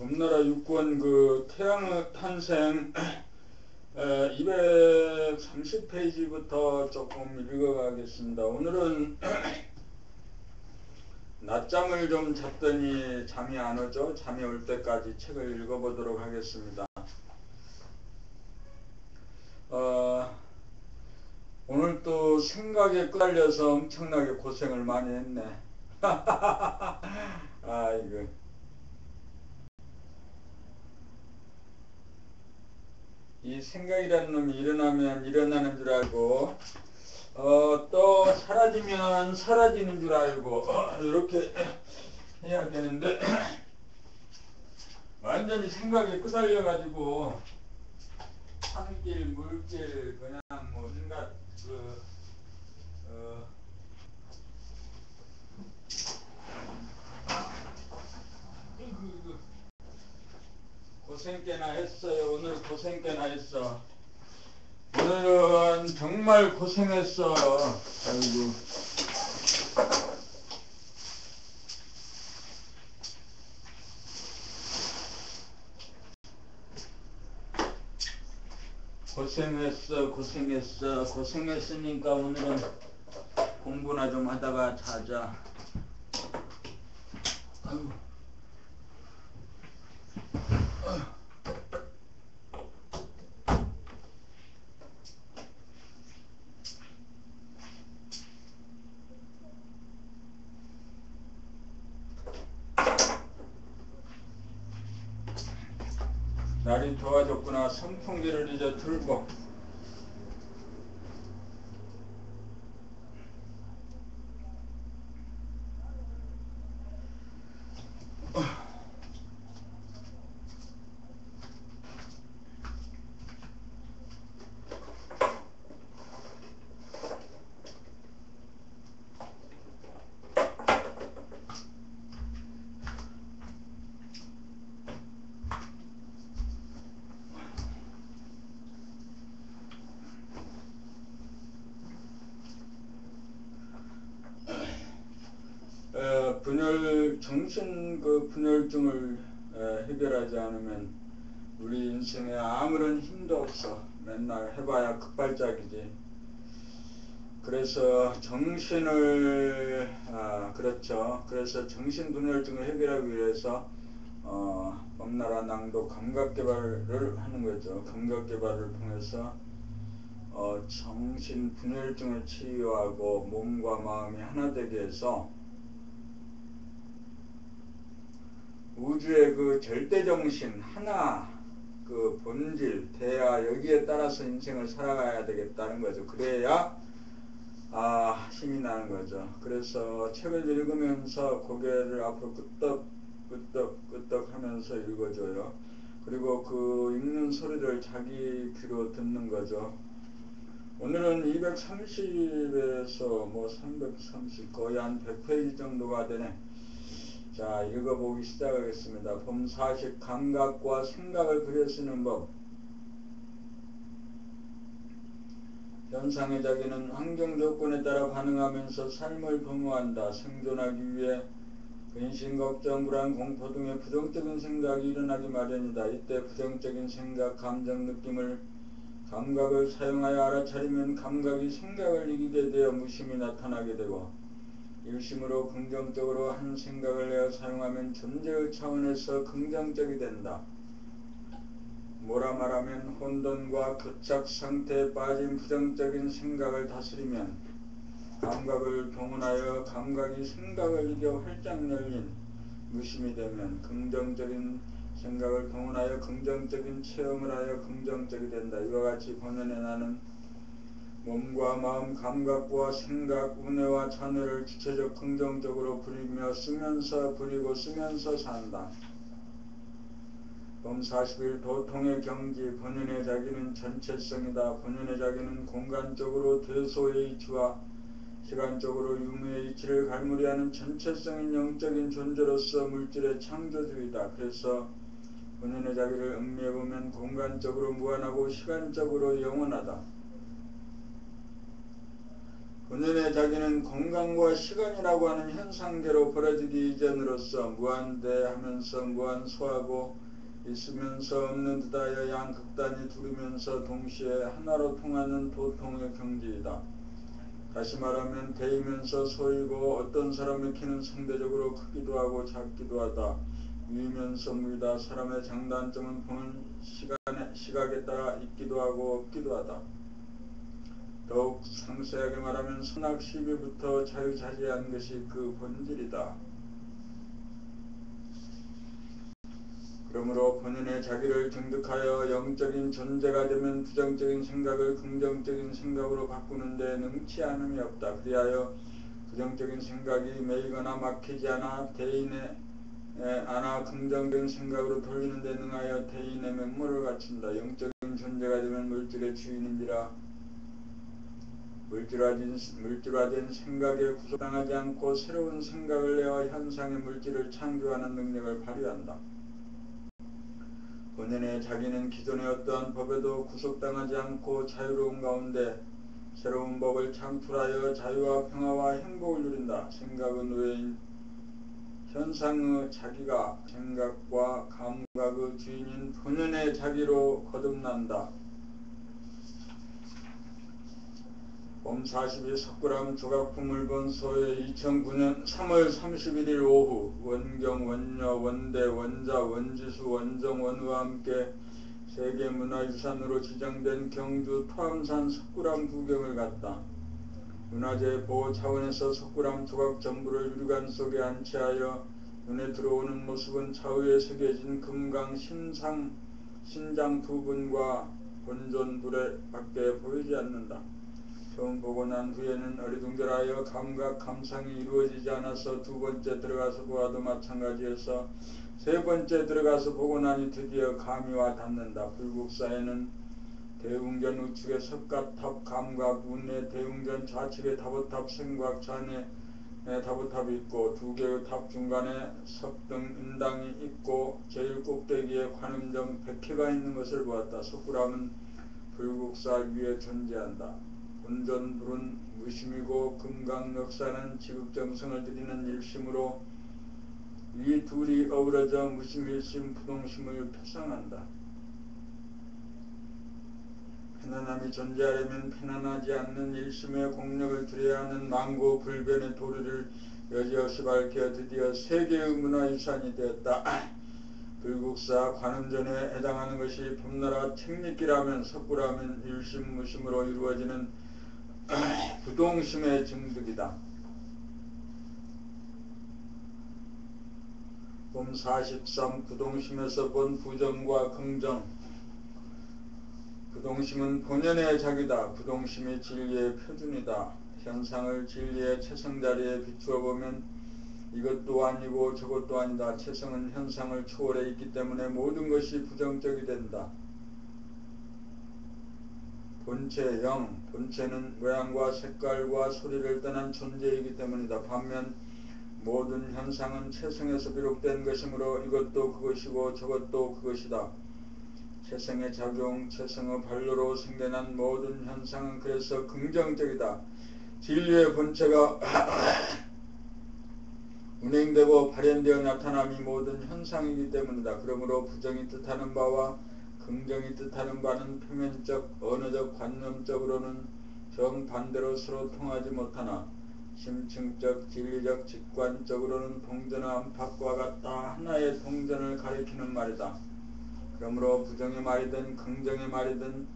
범나라 육권 그 태양의 탄생 230페이지부터 조금 읽어가겠습니다. 오늘은 낮잠을 좀 잤더니 잠이 안 오죠. 잠이 올 때까지 책을 읽어보도록 하겠습니다. 오늘 또 생각에 끌려서 엄청나게 고생을 많이 했네. 아이고. 이 생각이라는 놈이 일어나면 일어나는 줄 알고 또 사라지면 사라지는 줄 알고 이렇게 해야 되는데 완전히 생각에 끄달려 가지고 산길 물길 그냥 뭐 온갖 고생 꽤나 했어요. 오늘 고생 꽤나 했어. 오늘은 정말 고생했어. 아이고. 고생했으니까 오늘은 공부나 좀 하다가 자자. 아이고. 날이 더워졌구나. 선풍기를 이제 틀고. 정신 분열증을 해결하지 않으면 우리 인생에 아무런 힘도 없어. 맨날 해봐야 급발작이지. 그래서 그래서 정신 분열증을 해결하기 위해서 범나라 낭독 감각개발을 하는 거죠. 감각개발을 통해서 정신 분열증을 치유하고 몸과 마음이 하나 되게 해서 우주의 그 절대정신 하나, 그 본질, 대야 여기에 따라서 인생을 살아가야 되겠다는 거죠. 그래야 힘이 나는 거죠. 그래서 책을 읽으면서 고개를 앞으로 끄덕 하면서 읽어줘요. 그리고 그 읽는 소리를 자기 귀로 듣는 거죠. 오늘은 230에서 뭐 330 거의 한 100페이지 정도가 되네. 자, 읽어보기 시작하겠습니다. 범40 감각과 생각을 그려 쓰는 법. 현상의 자기는 환경 조건에 따라 반응하면서 삶을 도모한다. 생존하기 위해 근심, 걱정, 불안, 공포 등의 부정적인 생각이 일어나기 마련이다. 이때 부정적인 생각, 감정, 느낌을 감각을 사용하여 알아차리면 감각이 생각을 이기게 되어 무심이 나타나게 되고 일심으로 긍정적으로 한 생각을 내어 사용하면 존재의 차원에서 긍정적이 된다. 뭐라 말하면 혼돈과 교착 상태에 빠진 부정적인 생각을 다스리면 감각을 동원하여 감각이 생각을 이겨 활짝 열린 무심이 되면 긍정적인 생각을 동원하여 긍정적인 체험을 하여 긍정적이 된다. 이와 같이 본연의 나는 몸과 마음, 감각과 생각, 운해와 잔해를 주체적 긍정적으로 부리며 부리고 쓰면서 산다. 범41 도통의 경지. 본연의 자기는 전체성이다. 본연의 자기는 공간적으로 대소의 이치와 시간적으로 유무의 이치를 갈무리하는 전체성인 영적인 존재로서 물질의 창조주의다. 그래서 본연의 자기를 음미해보면 공간적으로 무한하고 시간적으로 영원하다. 본연의 자기는 공간과 시간이라고 하는 현상계로 벌어지기 이전으로서 무한대하면서 무한소하고 있으면서 없는 듯하여 양극단이 두르면서 동시에 하나로 통하는 도통의 경지이다. 다시 말하면 대이면서 소이고 어떤 사람의 키는 상대적으로 크기도 하고 작기도 하다. 위면서 무이다. 사람의 장단점은 보는 시각에 따라 있기도 하고 없기도 하다. 더욱 상세하게 말하면 선악 시비부터 자유자재한 것이 그 본질이다. 그러므로 본연의 자기를 증득하여 영적인 존재가 되면 부정적인 생각을 긍정적인 생각으로 바꾸는 데 능치 않음이 없다. 그리하여 부정적인 생각이 매이거나 막히지 않아 긍정적인 생각으로 돌리는 데 능하여 대인의 면모를 갖춘다. 영적인 존재가 되면 물질의 주인인지라 물질화된 생각에 구속당하지 않고 새로운 생각을 내어 현상의 물질을 창조하는 능력을 발휘한다. 본연의 자기는 기존의 어떠한 법에도 구속당하지 않고 자유로운 가운데 새로운 법을 창출하여 자유와 평화와 행복을 누린다. 생각은 외인 현상의 자기가 생각과 감각의 주인인 본연의 자기로 거듭난다. 봄 40일 석굴암 조각품을 본 소에 2009년 3월 31일 오후 원경, 원녀, 원대, 원자, 원지수, 원정, 원우와 함께 세계문화유산으로 지정된 경주 토암산 석굴암 구경을 갔다. 문화재 보호 차원에서 석굴암 조각 전부를 유리관 속에 안치하여 눈에 들어오는 모습은 좌우에 새겨진 금강 신장 두 분과 본존불에 밖에 보이지 않는다. 처음 보고 난 후에는 어리둥절하여 감각 감상이 이루어지지 않아서 두 번째 들어가서 보아도 마찬가지여서 세 번째 들어가서 보고 나니 드디어 감이 와 닿는다. 불국사에는 대웅전 우측에 석가탑 감각 운내 대웅전 좌측에 다보탑 생각 좌내 다보탑이 있고 두 개의 탑 중간에 석등 인당이 있고 제일 꼭대기에 관음정 백회가 있는 것을 보았다. 석굴암은 불국사 위에 존재한다. 본존불은 무심이고 금강역사는 지극정성을 드리는 일심으로 이 둘이 어우러져 무심일심 부동심을 표상한다. 편안함이 존재하려면 편안하지 않는 일심의 공력을 드려야 하는 망고불변의 도리를 여지없이 밝혀 드디어 세계의 문화유산이 되었다. 불국사 관음전에 해당하는 것이 봄나라 책리기라면 석굴암은 일심무심으로 이루어지는 부동심의 증득이다. 봄 43 부동심에서 본 부정과 긍정. 부동심은 본연의 자기다. 부동심이 진리의 표준이다. 현상을 진리의 체성자리에 비추어 보면 이것도 아니고 저것도 아니다. 체성은 현상을 초월해 있기 때문에 모든 것이 부정적이 된다. 본체, 영, 본체는 모양과 색깔과 소리를 떠난 존재이기 때문이다. 반면 모든 현상은 체성에서 비롯된 것이므로 이것도 그것이고 저것도 그것이다. 체성의 작용, 체성의 반로로 생겨난 모든 현상은 그래서 긍정적이다. 진리의 본체가 운행되고 발현되어 나타남이 모든 현상이기 때문이다. 그러므로 부정이 뜻하는 바와 긍정이 뜻하는 바는 표면적, 언어적, 관념적으로는 정반대로 서로 통하지 못하나 심층적, 진리적, 직관적으로는 동전의 안팎과 같다. 하나의 동전을 가리키는 말이다. 그러므로 부정의 말이든 긍정의 말이든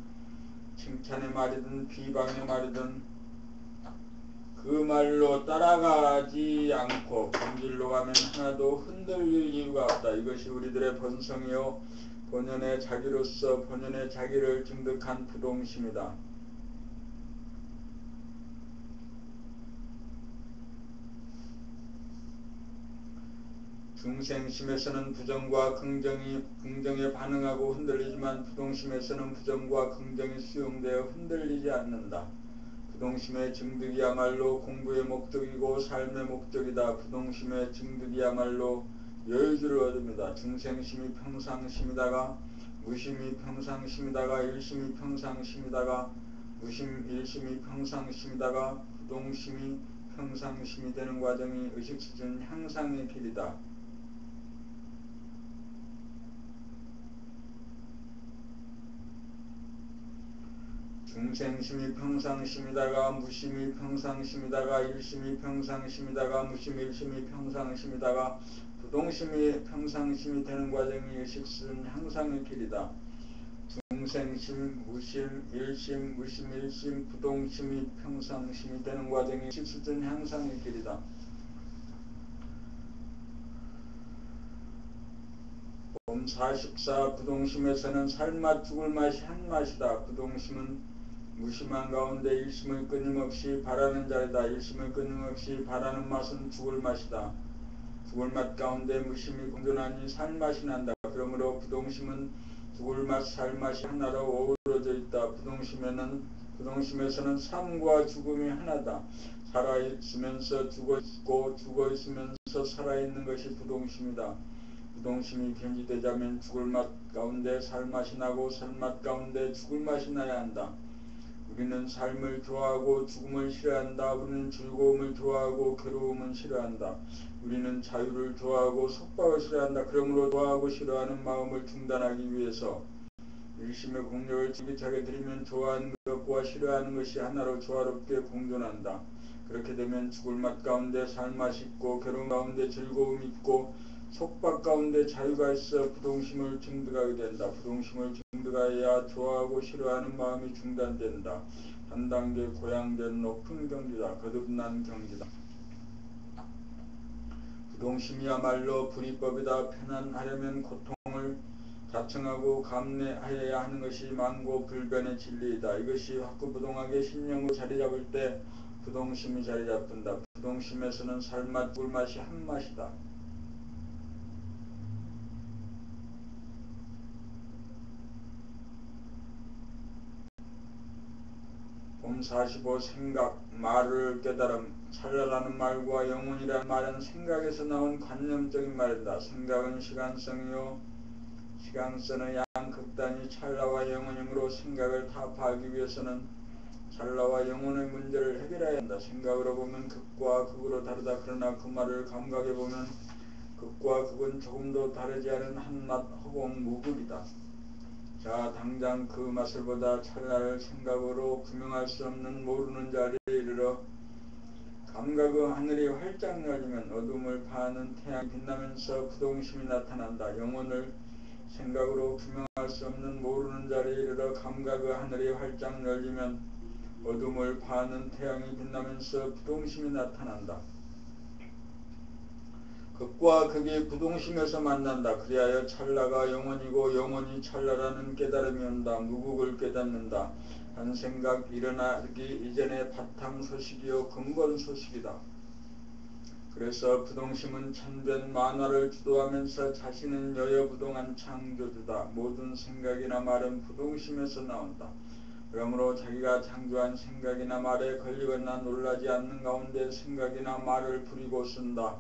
칭찬의 말이든 비방의 말이든 그 말로 따라가지 않고 본질로 가면 하나도 흔들릴 이유가 없다. 이것이 우리들의 본성이요 본연의 자기로서 본연의 자기를 증득한 부동심이다. 중생심에서는 부정과 긍정에 반응하고 흔들리지만 부동심에서는 부정과 긍정이 수용되어 흔들리지 않는다. 부동심의 증득이야말로 공부의 목적이고 삶의 목적이다. 부동심의 증득이야말로 여유주를 얻습니다. 중생심이 평상심이다가 무심이 평상심이다가 일심이 평상심이다가 무심 일심이 평상심이다가 부동심이 평상심이 되는 과정이 의식수준 향상의 길이다. 중생심이 평상심이다가 무심이 평상심이다가 일심이 평상심이다가 무심이 일심이 평상심이다가 부동심이 평상심이 되는 과정이 의식수준 향상의 길이다. 중생심, 무심, 일심, 무심, 일심, 부동심이 평상심이 되는 과정이 의식수준 향상의 길이다. 봄 44 부동심에서는 살맛 죽을 맛이 한 맛이다. 부동심은 무심한 가운데 일심을 끊임없이 바라는 자리다. 일심을 끊임없이 바라는 맛은 죽을 맛이다. 죽을 맛 가운데 무심이 공존하니 살맛이 난다. 그러므로 부동심은 죽을 맛, 살맛이 하나로 어우러져 있다. 부동심에서는 삶과 죽음이 하나다. 살아있으면서 죽어있고 죽어있으면서 살아있는 것이 부동심이다. 부동심이 변질되자면 죽을 맛 가운데 살맛이 나고 살맛 가운데 죽을 맛이 나야 한다. 우리는 삶을 좋아하고 죽음을 싫어한다. 우리는 즐거움을 좋아하고 괴로움을 싫어한다. 우리는 자유를 좋아하고 속박을 싫어한다. 그러므로 좋아하고 싫어하는 마음을 중단하기 위해서 일심의 공력을 지기차게 들이면 좋아하는 것과 싫어하는 것이 하나로 조화롭게 공존한다. 그렇게 되면 죽을 맛 가운데 살맛이 있고 괴로움 가운데 즐거움이 있고 속박 가운데 자유가 있어 부동심을 증득하게 된다. 부동심을 증득하여야 좋아하고 싫어하는 마음이 중단된다. 한 단계 고양된 높은 경지다. 거듭난 경지다. 부동심이야말로 불이법이다. 편안하려면 고통을 자청하고 감내하여야 하는 것이 만고불변의 진리이다. 이것이 확고부동하게 신령으로 자리잡을 때 부동심이 자리잡는다. 부동심에서는 살맛, 꿀맛이 한 맛이다. 봄 45 생각, 말을 깨달음. 찰나라는 말과 영혼이라는 말은 생각에서 나온 관념적인 말이다. 생각은 시간성이요 시간성의 양극단이 찰나와 영혼이므로 생각을 타파하기 위해서는 찰나와 영혼의 문제를 해결해야 한다. 생각으로 보면 극과 극으로 다르다. 그러나 그 말을 감각해 보면 극과 극은 조금도 다르지 않은 한맛 허공 무극이다. 자, 당장 그 맛을 보다 찰나를 생각으로 규명할 수 없는 모르는 자리에 이르러 감각의 하늘이 활짝 열리면 어둠을 파는 태양이 빛나면서 부동심이 나타난다. 영혼을 생각으로 규명할 수 없는 모르는 자리에 이르러 감각의 하늘이 활짝 열리면 어둠을 파는 태양이 빛나면서 부동심이 나타난다. 극과 극이 부동심에서 만난다. 그리하여 찰나가 영혼이고 영혼이 찰나라는 깨달음이 온다. 무국을 깨닫는다. 한 생각 일어나기 이전의 바탕 소식이요 근본 소식이다. 그래서 부동심은 천변 만화를 주도하면서 자신은 여여부동한 창조주다. 모든 생각이나 말은 부동심에서 나온다. 그러므로 자기가 창조한 생각이나 말에 걸리거나 놀라지 않는 가운데 생각이나 말을 부리고 쓴다.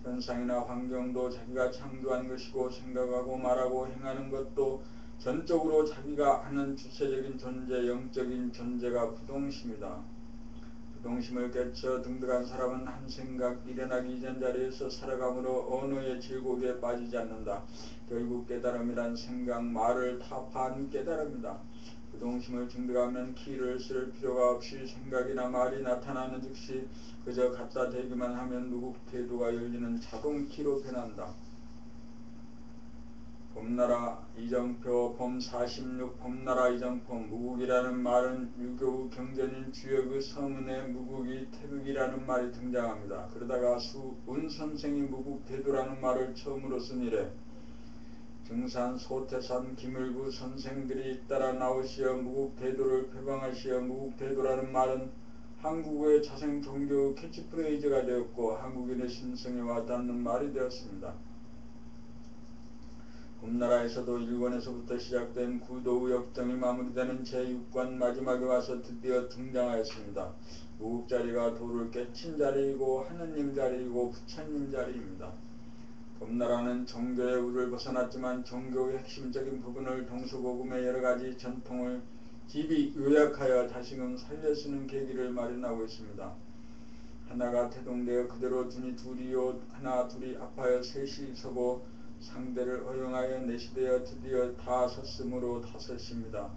현상이나 환경도 자기가 창조한 것이고 생각하고 말하고 행하는 것도 전적으로 자기가 하는 주체적인 존재, 영적인 존재가 부동심이다. 부동심을 깨쳐 등득한 사람은 한 생각 일어나기 이전 자리에서 살아감으로 언어의 질곡에 빠지지 않는다. 결국 깨달음이란 생각, 말을 타파한 깨달음이다. 부동심을 증득하면 키를 쓸 필요가 없이 생각이나 말이 나타나는 즉시 그저 갖다 대기만 하면 무국태도가 열리는 자동키로 변한다. 봄나라 이정표 봄 46 봄나라 이정표 무국이라는 말은 유교 경전인 주역의 서문에 무국이 태극이라는 말이 등장합니다. 그러다가 수운선생이 무국태도라는 말을 처음으로 쓴 이래 증산, 소태산, 김일구 선생들이 잇따라 나오시어 무국태도를 표방하시어 무국태도라는 말은 한국의 자생 종교의 캐치프레이즈가 되었고 한국인의 신성에 와닿는 말이 되었습니다. 봄나라에서도 일본에서부터 시작된 구도의 역정이 마무리되는 제6권 마지막에 와서 드디어 등장하였습니다. 무국자리가 도를 깨친 자리이고 하느님 자리이고 부처님 자리입니다. 봄나라는 종교의 우를 벗어났지만 종교의 핵심적인 부분을 동서고금의 여러가지 전통을 깊이 요약하여 다시금 살려쓰는 계기를 마련하고 있습니다. 하나가 태동되어 그대로 두니 둘이요 하나 둘이 합하여 셋이 서고 상대를 허용하여 넷이 되어 드디어 다 섰으므로 다섯입니다.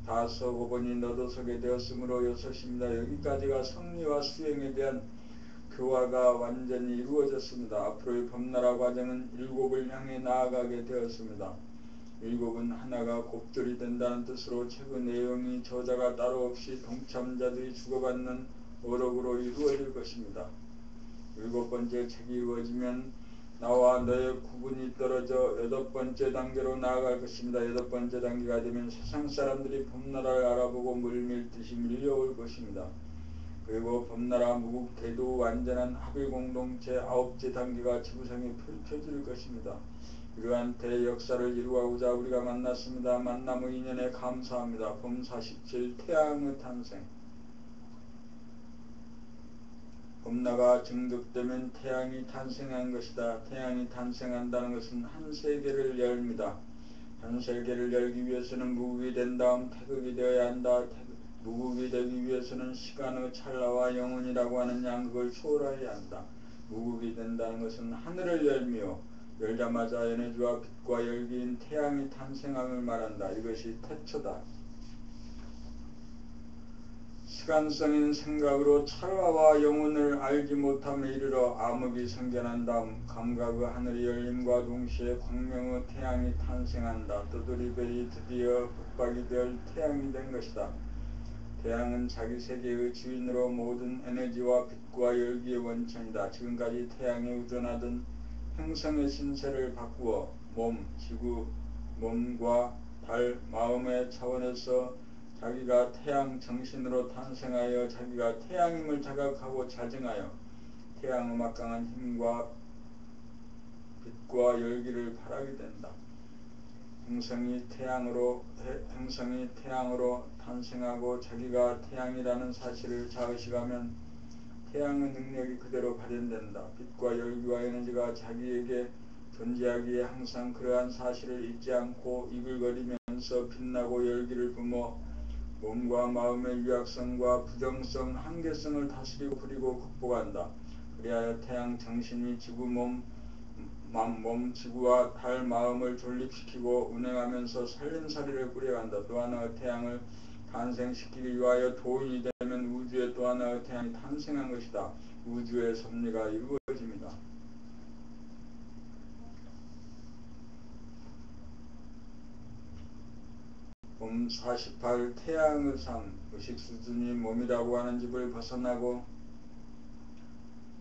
다 서고 보니 너도 서게 되었으므로 여섯입니다. 여기까지가 성리와 수행에 대한 교화가 완전히 이루어졌습니다. 앞으로의 법나라 과정은 일곱을 향해 나아가게 되었습니다. 일곱은 하나가 곱절이 된다는 뜻으로 책의 내용이 저자가 따로 없이 동참자들이 주고받는 어록으로 이루어질 것입니다. 일곱 번째 책이 이루어지면 나와 너의 구분이 떨어져 여덟 번째 단계로 나아갈 것입니다. 여덟 번째 단계가 되면 세상 사람들이 법나라를 알아보고 물밀듯이 밀려올 것입니다. 그리고 법나라 무국 대도 완전한 합의 공동체 아홉째 단계가 지구상에 펼쳐질 것입니다. 이러한 대역사를 이루고자 우리가 만났습니다. 만남의 인연에 감사합니다. 봄 47 태양의 탄생. 봄나가 증득되면 태양이 탄생한 것이다. 태양이 탄생한다는 것은 한 세계를 열입니다. 한 세계를 열기 위해서는 무국이 된 다음 태극이 되어야 한다. 무국이 되기 위해서는 시간의 찰나와 영혼이라고 하는 양극을 초월해야 한다. 무국이 된다는 것은 하늘을 열며 열자마자 에너지와 빛과 열기인 태양이 탄생함을 말한다. 이것이 태초다. 시간성인 생각으로 찰나와 영혼을 알지 못함에 이르러 암흑이 생겨난 다음 감각의 하늘이 열림과 동시에 광명의 태양이 탄생한다. 뜨드리벨이 드디어 북박이 될 태양이 된 것이다. 태양은 자기 세계의 주인으로 모든 에너지와 빛과 열기의 원천이다. 지금까지 태양이 우존하던 행성의 신세를 바꾸어 몸, 지구, 몸과 달, 마음의 차원에서 자기가 태양 정신으로 탄생하여 자기가 태양임을 자각하고 자증하여 태양의 막강한 힘과 빛과 열기를 발하게 된다. 행성이 태양으로 탄생하고 자기가 태양이라는 사실을 자의식하면 태양의 능력이 그대로 발현된다. 빛과 열기와 에너지가 자기에게 존재하기에 항상 그러한 사실을 잊지 않고 이글거리면서 빛나고 열기를 뿜어 몸과 마음의 유약성과 부정성, 한계성을 다스리고 그리고 극복한다. 그리하여 태양 정신이 지구 몸, 지구와 달 마음을 존립시키고 운행하면서 살림살이를 꾸려간다. 또 하나의 태양을 탄생시키기 위하여 도인이 되면 우주에 또 하나의 태양이 탄생한 것이다. 우주의 섭리가 이루어집니다. 봄 48 태양의 삶. 의식 수준이 몸이라고 하는 집을 벗어나고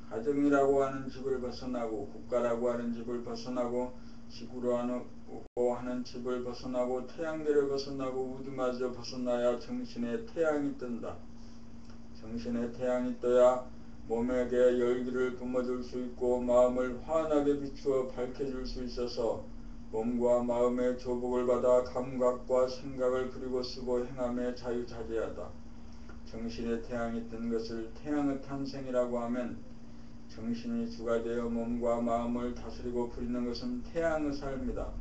가정이라고 하는 집을 벗어나고 국가라고 하는 집을 벗어나고 지구라고 하는 집을 벗어나고 태양계를 벗어나고 우주마저 벗어나야 정신의 태양이 뜬다. 정신의 태양이 떠야 몸에게 열기를 뿜어줄 수 있고 마음을 환하게 비추어 밝혀줄 수 있어서 몸과 마음의 조복을 받아 감각과 생각을 그리고 쓰고 행함에 자유자재하다. 정신의 태양이 뜬 것을 태양의 탄생이라고 하면 정신이 주가 되어 몸과 마음을 다스리고 부리는 것은 태양의 삶이다.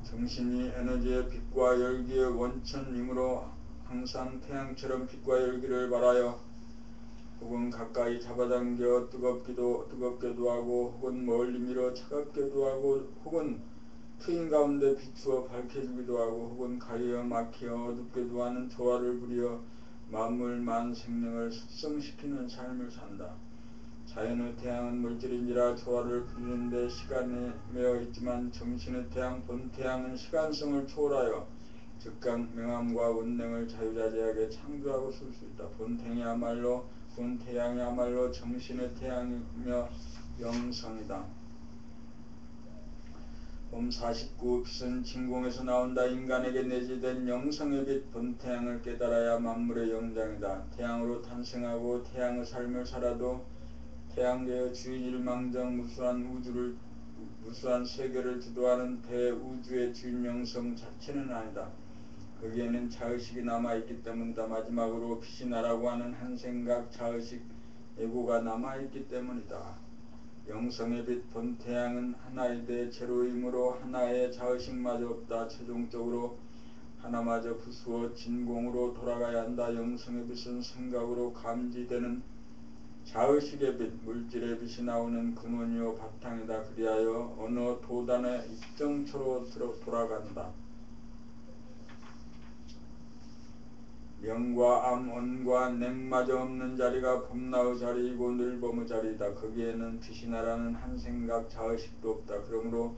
정신이 에너지의 빛과 열기의 원천이므로 항상 태양처럼 빛과 열기를 발하여 혹은 가까이 잡아당겨 뜨겁게도 하고 혹은 멀리 밀어 차갑게도 하고 혹은 트인 가운데 비추어 밝혀주기도 하고 혹은 가려 막혀 어둡게도 하는 조화를 부려 만물 만생명을 숙성시키는 삶을 산다. 자연의 태양은 물질인지라 조화를 부리는 데 시간에 매여 있지만 정신의 태양 본태양은 시간성을 초월하여 즉각 명암과 운행을 자유자재하게 창조하고 쓸 수 있다. 본태양이야말로 정신의 태양이며 영성이다. 봄 49 빛은 진공에서 나온다. 인간에게 내재된 영성의 빛 본태양을 깨달아야 만물의 영장이다. 태양으로 탄생하고 태양의 삶을 살아도 태양계의 주인일망정 무수한 세계를 주도하는 대우주의 주인 영성 자체는 아니다. 거기에는 자의식이 남아있기 때문이다. 마지막으로 빛이 나라고 하는 한 생각, 자의식, 에고가 남아있기 때문이다. 영성의 빛 본 태양은 하나이되 제로이므로 하나의 자의식마저 없다. 최종적으로 하나마저 부수어 진공으로 돌아가야 한다. 영성의 빛은 생각으로 감지되는 자의식의 빛, 물질의 빛이 나오는 근원이요 바탕이다. 그리하여 어느 도단의 입정초로 돌아간다. 영과 암, 언과 냉마저 없는 자리가 범나의 자리이고 늘범의 자리이다. 거기에는 빛이 나라는 한 생각 자의식도 없다. 그러므로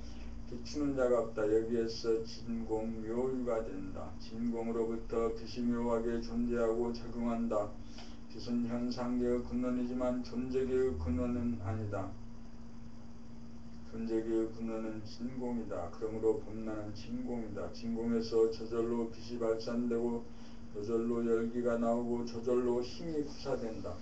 비추는 자가 없다. 여기에서 진공 묘유가 된다. 진공으로부터 빛이 묘하게 존재하고 작용한다. 빛은 현상계의 근원이지만 존재계의 근원은 아니다. 존재계의 근원은 진공이다. 그러므로 범나는 진공이다. 진공에서 저절로 빛이 발산되고 저절로 열기가 나오고 저절로 힘이 구사된다.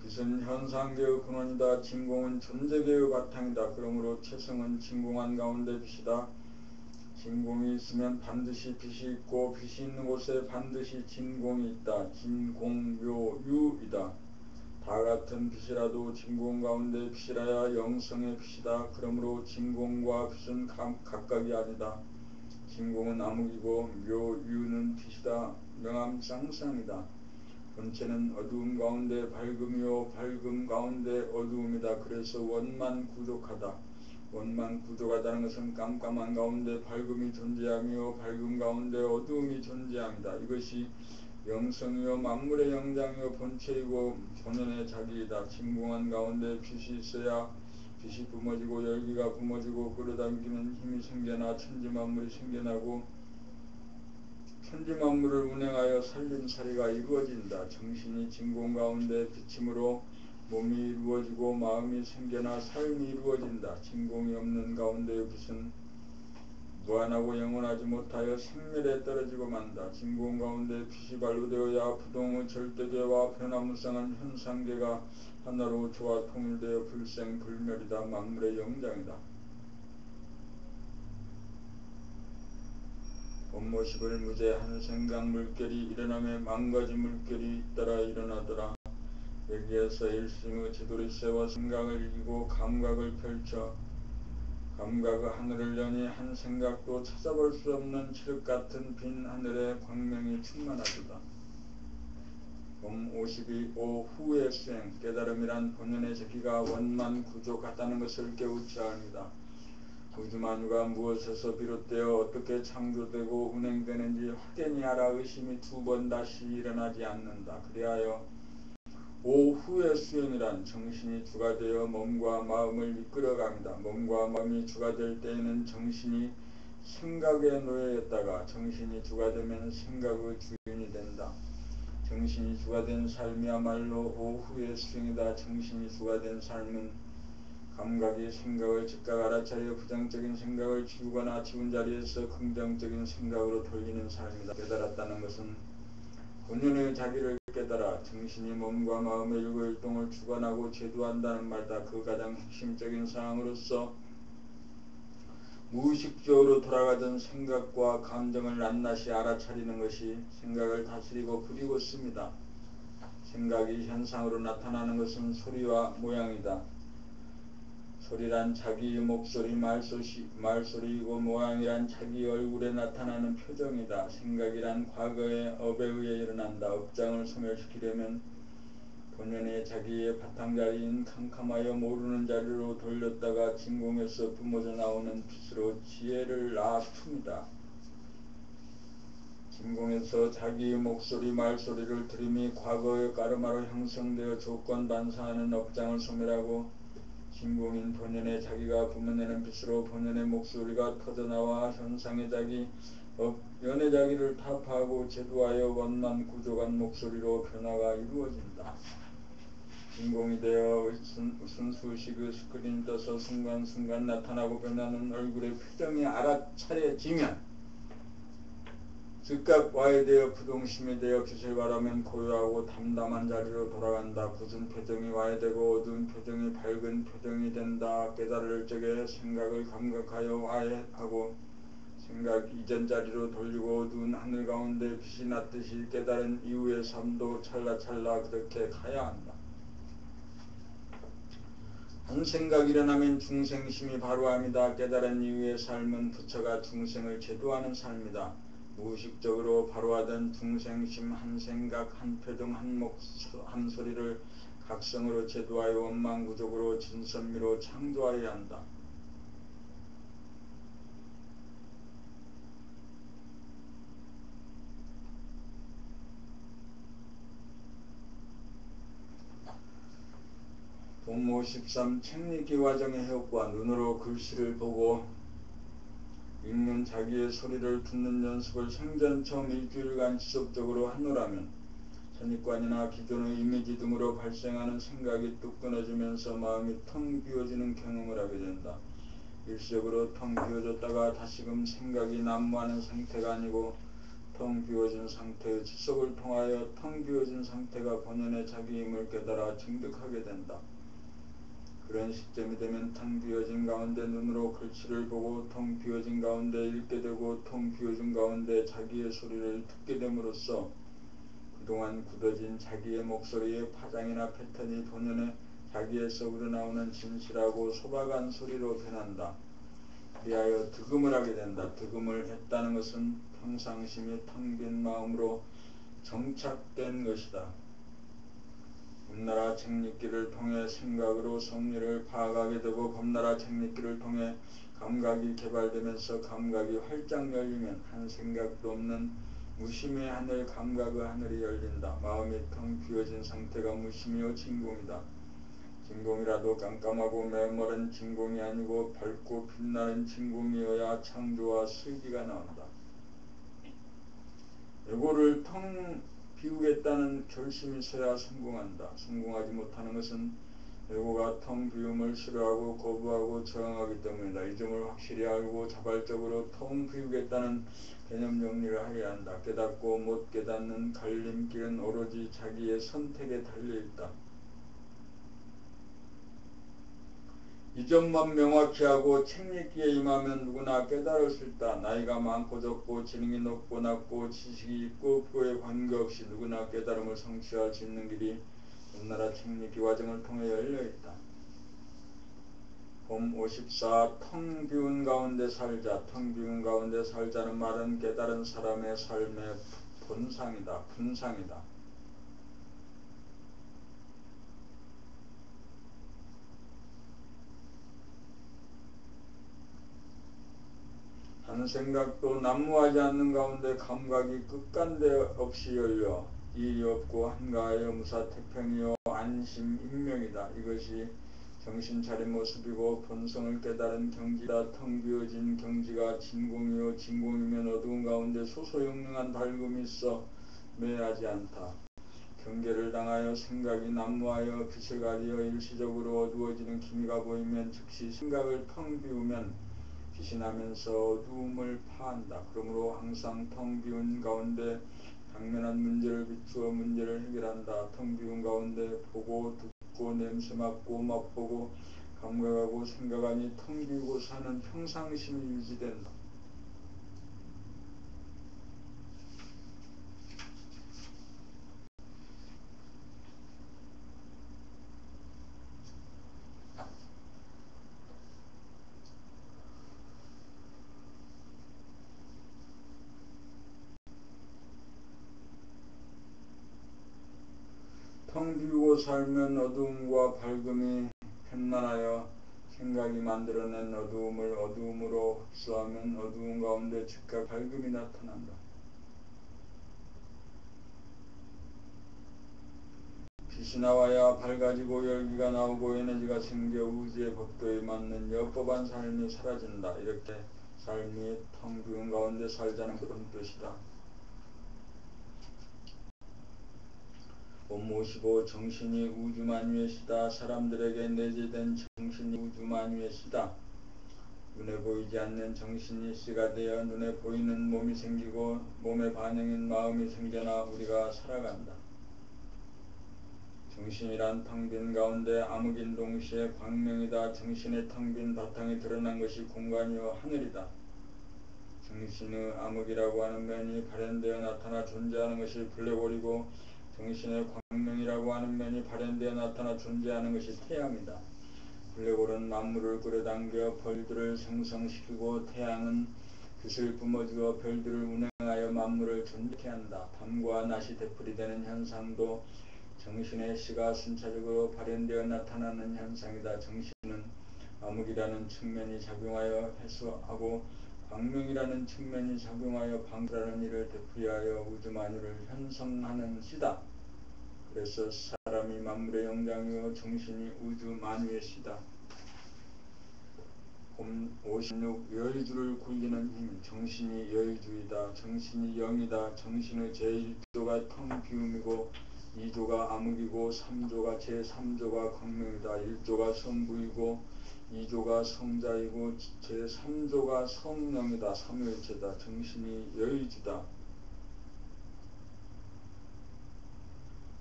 빛은 현상계의 근원이다. 진공은 존재계의 바탕이다. 그러므로 최성은 진공한 가운데 빛이다. 진공이 있으면 반드시 빛이 있고 빛이 있는 곳에 반드시 진공이 있다. 진공묘유이다. 다 같은 빛이라도 진공 가운데 빛이라야 영성의 빛이다. 그러므로 진공과 빛은 각각이 아니다. 진공은 암흑이고 묘유는 빛이다. 명암쌍쌍이다. 본체는 어두움 가운데 밝음이요 밝음 가운데 어두움이다. 그래서 원만 구족하다. 원만 구족하다는 것은 깜깜한 가운데 밝음이 존재하며 밝음 가운데 어두움이 존재합니다. 이것이 영성이요 만물의 영장이요 본체이고 본연의 자기이다. 진공한 가운데 빛이 있어야 빛이 뿜어지고 열기가 뿜어지고 끌어당기는 힘이 생겨나 천지만물이 생겨나고 천지만물을 운행하여 살림살이가 이루어진다. 정신이 진공 가운데 비침으로 몸이 이루어지고 마음이 생겨나 삶이 이루어진다. 진공이 없는 가운데의 빛은 무한하고 영원하지 못하여 생멸에 떨어지고 만다. 진공 가운데 빛이 발로되어야 부동의 절대계와 변화무쌍한 현상계가 하나로 조화 통일되어 불생불멸이다. 만물의 영장이다. 원모십을 무제 한 생각 물결이 일어나며 만가지 물결이 잇따라 일어나더라. 여기에서 일심의 지도를 세워 생각을 이기고 감각을 펼쳐 감각의 하늘을 여니 한 생각도 찾아볼 수 없는 칠흑같은 빈 하늘에 광명이 충만하도다. 봄 52 오후의 수행 깨달음이란 본연의 자기가 원만 구족하다는 것을 깨우쳐야 합니다. 우주만유가 무엇에서 비롯되어 어떻게 창조되고 운행되는지 확연히 알아 의심이 두 번 다시 일어나지 않는다. 그리하여 오후의 수행이란 정신이 주가 되어 몸과 마음을 이끌어갑니다. 몸과 마음이 주가 될 때에는 정신이 생각의 노예였다가 정신이 주가 되면 생각의 주인이 된다. 정신이 주가 된 삶이야말로 오후의 수행이다. 정신이 주가 된 삶은 감각이 생각을 즉각 알아차려 부정적인 생각을 지우거나 지운 자리에서 긍정적인 생각으로 돌리는 삶이다. 깨달았다는 것은 본연의 자기를 깨달아 정신이 몸과 마음의 일거일동을 주관하고 제도한다는 말이다. 그 가장 핵심적인 사항으로서 무의식적으로 돌아가던 생각과 감정을 낱낱이 알아차리는 것이 생각을 다스리고 부리고 씁니다. 생각이 현상으로 나타나는 것은 소리와 모양이다. 소리란 자기의 목소리, 말소리이고 모양이란 자기 얼굴에 나타나는 표정이다. 생각이란 과거의 업에 의해 일어난다. 업장을 소멸시키려면 본연의 자기의 바탕자리인 캄캄하여 모르는 자리로 돌렸다가 진공에서 뿜어져 나오는 빛으로 지혜를 낳아툽니다. 진공에서 자기의 목소리, 말소리를 들음이 과거의 까르마로 형성되어 조건 반사하는 업장을 소멸하고 진공인 본연의 자기가 뿜어내는 빛으로 본연의 목소리가 터져나와 현상의 자기, 연의 자기를 타파하고 제도하여 원만 구족한 목소리로 변화가 이루어진다. 진공이 되어 순수식의 스크린이 떠서 순간순간 나타나고 변하는 얼굴의 표정이 알아차려지면 즉각 와해되어 부동심이 되어 빛을 바라면 고요하고 담담한 자리로 돌아간다. 굳은 표정이 와해되고 어두운 표정이 밝은 표정이 된다. 깨달을 적에 생각을 감각하여 와해하고 생각 이전 자리로 돌리고 어두운 하늘 가운데 빛이 났듯이 깨달은 이후의 삶도 찰나찰나 그렇게 가야 한다. 한 생각이 일어나면 중생심이 바로함이다. 깨달은 이후의 삶은 부처가 중생을 제도하는 삶이다. 무의식적으로 바로하던 중생심 한 생각 한 표정 한 소리를 각성으로 제도하여 원망구족으로 진선미로 창조하여야 한다. 본모 13 책읽기 과정의 효과. 눈으로 글씨를 보고 읽는 자기의 소리를 듣는 연습을 생전 처음 일주일간 지속적으로 하노라면 선입관이나 기존의 이미지 등으로 발생하는 생각이 뚝 끊어지면서 마음이 텅 비워지는 경험을 하게 된다. 일시적으로 텅 비워졌다가 다시금 생각이 난무하는 상태가 아니고 텅 비워진 상태의 지속을 통하여 텅 비워진 상태가 본연의 자기임을 깨달아 증득하게 된다. 그런 시점이 되면 텅 비워진 가운데 눈으로 글씨를 보고 텅 비워진 가운데 읽게 되고 텅 비워진 가운데 자기의 소리를 듣게 됨으로써 그동안 굳어진 자기의 목소리의 파장이나 패턴이 본연의 자기에서 우러나오는 진실하고 소박한 소리로 변한다. 그리하여 득음을 하게 된다. 득음을 했다는 것은 평상심이 텅 빈 마음으로 정착된 것이다. 법나라 책읽기를 통해 생각으로 성리를 파악하게 되고 법나라 책읽기를 통해 감각이 개발되면서 감각이 활짝 열리면 한 생각도 없는 무심의 하늘 감각의 하늘이 열린다. 마음이 텅 비워진 상태가 무심이요 진공이다. 진공이라도 깜깜하고 메머른 진공이 아니고 밝고 빛나는 진공이어야 창조와 슬기가 나온다. 에고를 텅 비우겠다는 결심이 있어야 성공한다. 성공하지 못하는 것은 에고가 텅 비움을 싫어하고 거부하고 저항하기 때문이다. 이 점을 확실히 알고 자발적으로 텅 비우겠다는 개념 정리를 하여야 한다. 깨닫고 못 깨닫는 갈림길은 오로지 자기의 선택에 달려있다. 이 점만 명확히 하고 책읽기에 임하면 누구나 깨달을 수 있다. 나이가 많고 적고 지능이 높고 낮고 지식이 있고 없고에 관계없이 누구나 깨달음을 성취할 수 있는 길이 법나라 책읽기 과정을 통해 열려있다. 봄 54 텅 비운 가운데 살자. 텅 비운 가운데 살자는 말은 깨달은 사람의 삶의 본상이다. 분상이다. 한 생각도 난무하지 않는 가운데 감각이 끝간데 없이 열려 일이 없고 한가하여 무사태평이요 안심 인명이다. 이것이 정신 차린 모습이고 본성을 깨달은 경지다. 텅 비어진 경지가 진공이요 진공이면 어두운 가운데 소소영령한 밝음이 있어 매하지 않다. 경계를 당하여 생각이 난무하여 빛을 가리어 일시적으로 어두워지는 기미가 보이면 즉시 생각을 텅 비우면 빛이 나면서 어두움을 파한다. 그러므로 항상 텅 비운 가운데 당면한 문제를 비추어 문제를 해결한다. 텅 비운 가운데 보고 듣고 냄새 맡고 맛보고 감각하고 생각하니 텅 비우고 사는 평상심이 유지된다. 텅 비우고 살면 어두움과 밝음이 편만하여 생각이 만들어낸 어두움을 어두움으로 흡수하면 어두움 가운데 즉각 밝음이 나타난다. 빛이 나와야 밝아지고 열기가 나오고 에너지가 생겨 우주의 법도에 맞는 여법한 삶이 사라진다. 이렇게 삶이 텅 비운 가운데 살자는 그런 뜻이다. 봄 55 정신이 우주만유의 시다. 사람들에게 내재된 정신이 우주만유의 시다. 눈에 보이지 않는 정신이 씨가 되어 눈에 보이는 몸이 생기고 몸의 반영인 마음이 생겨나 우리가 살아간다. 정신이란 텅 빈 가운데 암흑인 동시에 광명이다. 정신의 텅 빈 바탕이 드러난 것이 공간이요 하늘이다. 정신의 암흑이라고 하는 면이 발현되어 나타나 존재하는 것이 블랙홀이고 정신의 광명이라고 하는 면이 발현되어 나타나 존재하는 것이 태양이다. 블랙홀은 만물을 끌어당겨 별들을 생성시키고 태양은 빛을 뿜어주어 별들을 운행하여 만물을 존재케 한다. 밤과 낮이 되풀이되는 현상도 정신의 시가 순차적으로 발현되어 나타나는 현상이다. 정신은 암흑이라는 측면이 작용하여 해소하고 광명이라는 측면이 작용하여 방라는 일을 되풀이하여 우주 만유를 형성하는 시다. 그래서 사람이 만물의 영장이요 정신이 우주 만유의 시다. 56. 여의주를 굴리는 힘. 정신이 여의주이다. 정신이 영이다. 정신의 제1조가 텅 비움이고 2조가 암흑이고 3조가 제3조가 광명이다. 1조가 성부이고 2조가 성자이고 제3조가 성령이다. 삼위일체다. 정신이 여의주다.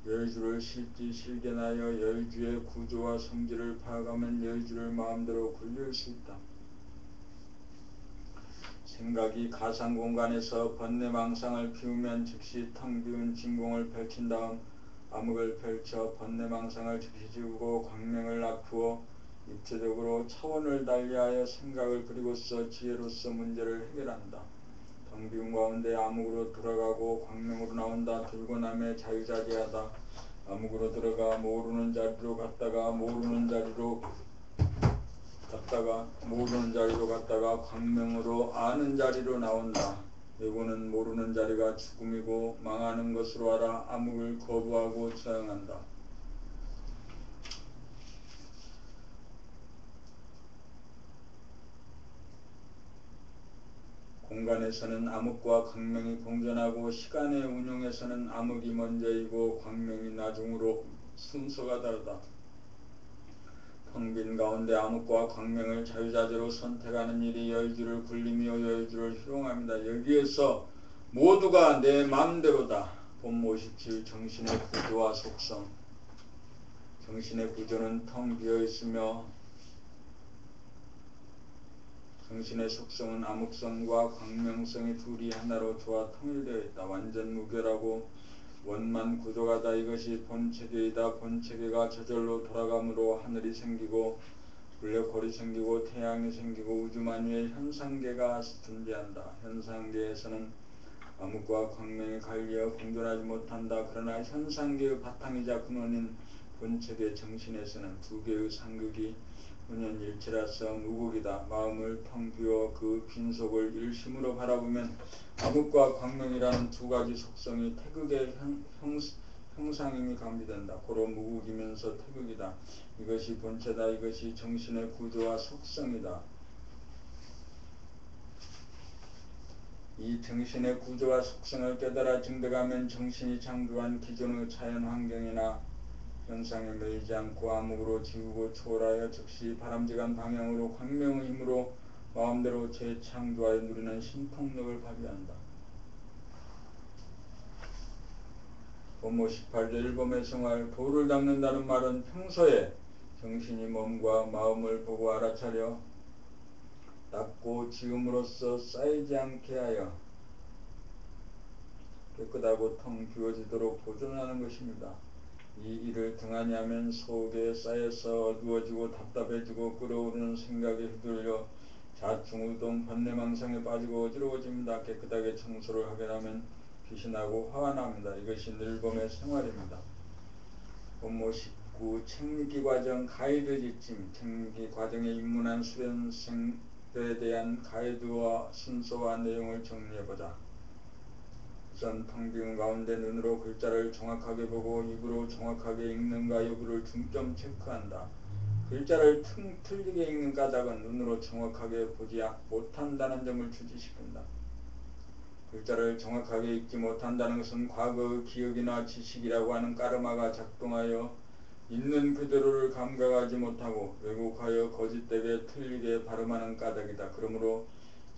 여의주를 실질실견하여 여의주의 구조와 성질을 파악하면 여의주를 마음대로 굴릴 수 있다. 생각이 가상공간에서 번뇌망상을 피우면 즉시 텅 비운 진공을 펼친 다음 암흑을 펼쳐 번뇌망상을 즉시 지우고 광명을 낳고 입체적으로 차원을 달리하여 생각을 그리고서 지혜로서 문제를 해결한다. 텅 비운 가운데 암흑으로 들어가고 광명으로 나온다. 들고남의 자유자재하다. 암흑으로 들어가 모르는 자리로 갔다가 모르는 자리로 갔다가 광명으로 아는 자리로 나온다. 예고는 모르는 자리가 죽음이고 망하는 것으로 알아 암흑을 거부하고 저항한다. 공간에서는 암흑과 광명이 공존하고 시간의 운용에서는 암흑이 먼저이고 광명이 나중으로 순서가 다르다. 텅 빈 가운데 암흑과 광명을 자유자재로 선택하는 일이 여의주를 굴리며 여의주를 희롱합니다. 여기에서 모두가 내 맘대로다. 본 57. 정신의 구조와 속성. 정신의 구조는 텅 비어있으며 정신의 속성은 암흑성과 광명성이 둘이 하나로 조화 통일되어 있다. 완전 무결하고 원만 구조가다. 이것이 본체계이다. 본체계가 저절로 돌아감으로 하늘이 생기고 블랙홀이 생기고 태양이 생기고 우주만유의 현상계가 존재한다. 현상계에서는 암흑과 광명이 갈려 공존하지 못한다. 그러나 현상계의 바탕이자 근원인 본체계 정신에서는 두 개의 상극이 혼연일체라서 무극이다. 마음을 텅 비워 그 빈속을 일심으로 바라보면 암흑과 광명이라는 두 가지 속성이 태극의 형상임이 감지된다. 고로 무극이면서 태극이다. 이것이 본체다. 이것이 정신의 구조와 속성이다. 이 정신의 구조와 속성을 깨달아 증득하면 정신이 창조한 기존의 자연 환경이나 현상에 매이지 않고 암흑으로 지우고 초월하여 즉시 바람직한 방향으로 광명의 힘으로 마음대로 재창조하여 누리는 신통력을 발휘한다. 본모 18조 일범의 생활. 도를 닦는다는 말은 평소에 정신이 몸과 마음을 보고 알아차려 닦고 지음으로써 쌓이지 않게 하여 깨끗하고 텅 비워지도록 보존하는 것입니다. 이 일을 등한히 하면 속에 쌓여서 어두워지고 답답해지고 끓어오르는 생각에 휘둘려 자충우동 번뇌망상에 빠지고 어지러워집니다. 깨끗하게 청소를 하게 하면 빛이 나고 화가 납니다. 이것이 늘범의 생활입니다. 본모 19. 책읽기 과정 가이드 지침. 책읽기 과정에 입문한 수련생들에 대한 가이드와 순서와 내용을 정리해보자. 우선 텅 비운 가운데 눈으로 글자를 정확하게 보고 입으로 정확하게 읽는가 여부를 중점 체크한다. 글자를 틀리게 읽는 까닭은 눈으로 정확하게 보지 못한다는 점을 주지시킨다. 글자를 정확하게 읽지 못한다는 것은 과거의 기억이나 지식이라고 하는 까르마가 작동하여 있는 그대로를 감각하지 못하고 왜곡하여 거짓되게 틀리게 발음하는 까닭이다. 그러므로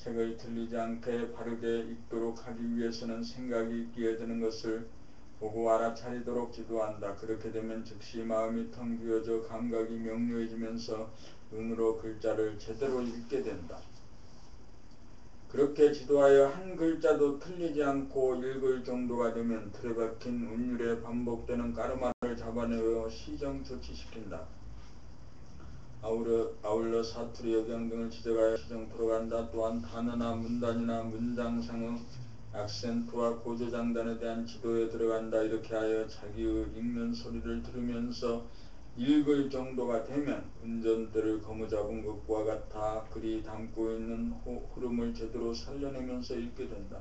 책을 틀리지 않게 바르게 읽도록 하기 위해서는 생각이 끼어드는 것을 보고 알아차리도록 지도한다. 그렇게 되면 즉시 마음이 텅 비어져 감각이 명료해지면서 눈으로 글자를 제대로 읽게 된다. 그렇게 지도하여 한 글자도 틀리지 않고 읽을 정도가 되면 틀에 박힌 운율에 반복되는 까르마를 잡아내어 시정 조치시킨다. 아울러 사투리 억양 등을 지적하여 시정토로 간다. 또한 단어나 문단이나 문장상의 악센트와 고조장단에 대한 지도에 들어간다. 이렇게 하여 자기의 읽는 소리를 들으면서 읽을 정도가 되면 운전대를 거머잡은 것과 같아 글이 담고 있는 흐름을 제대로 살려내면서 읽게 된다.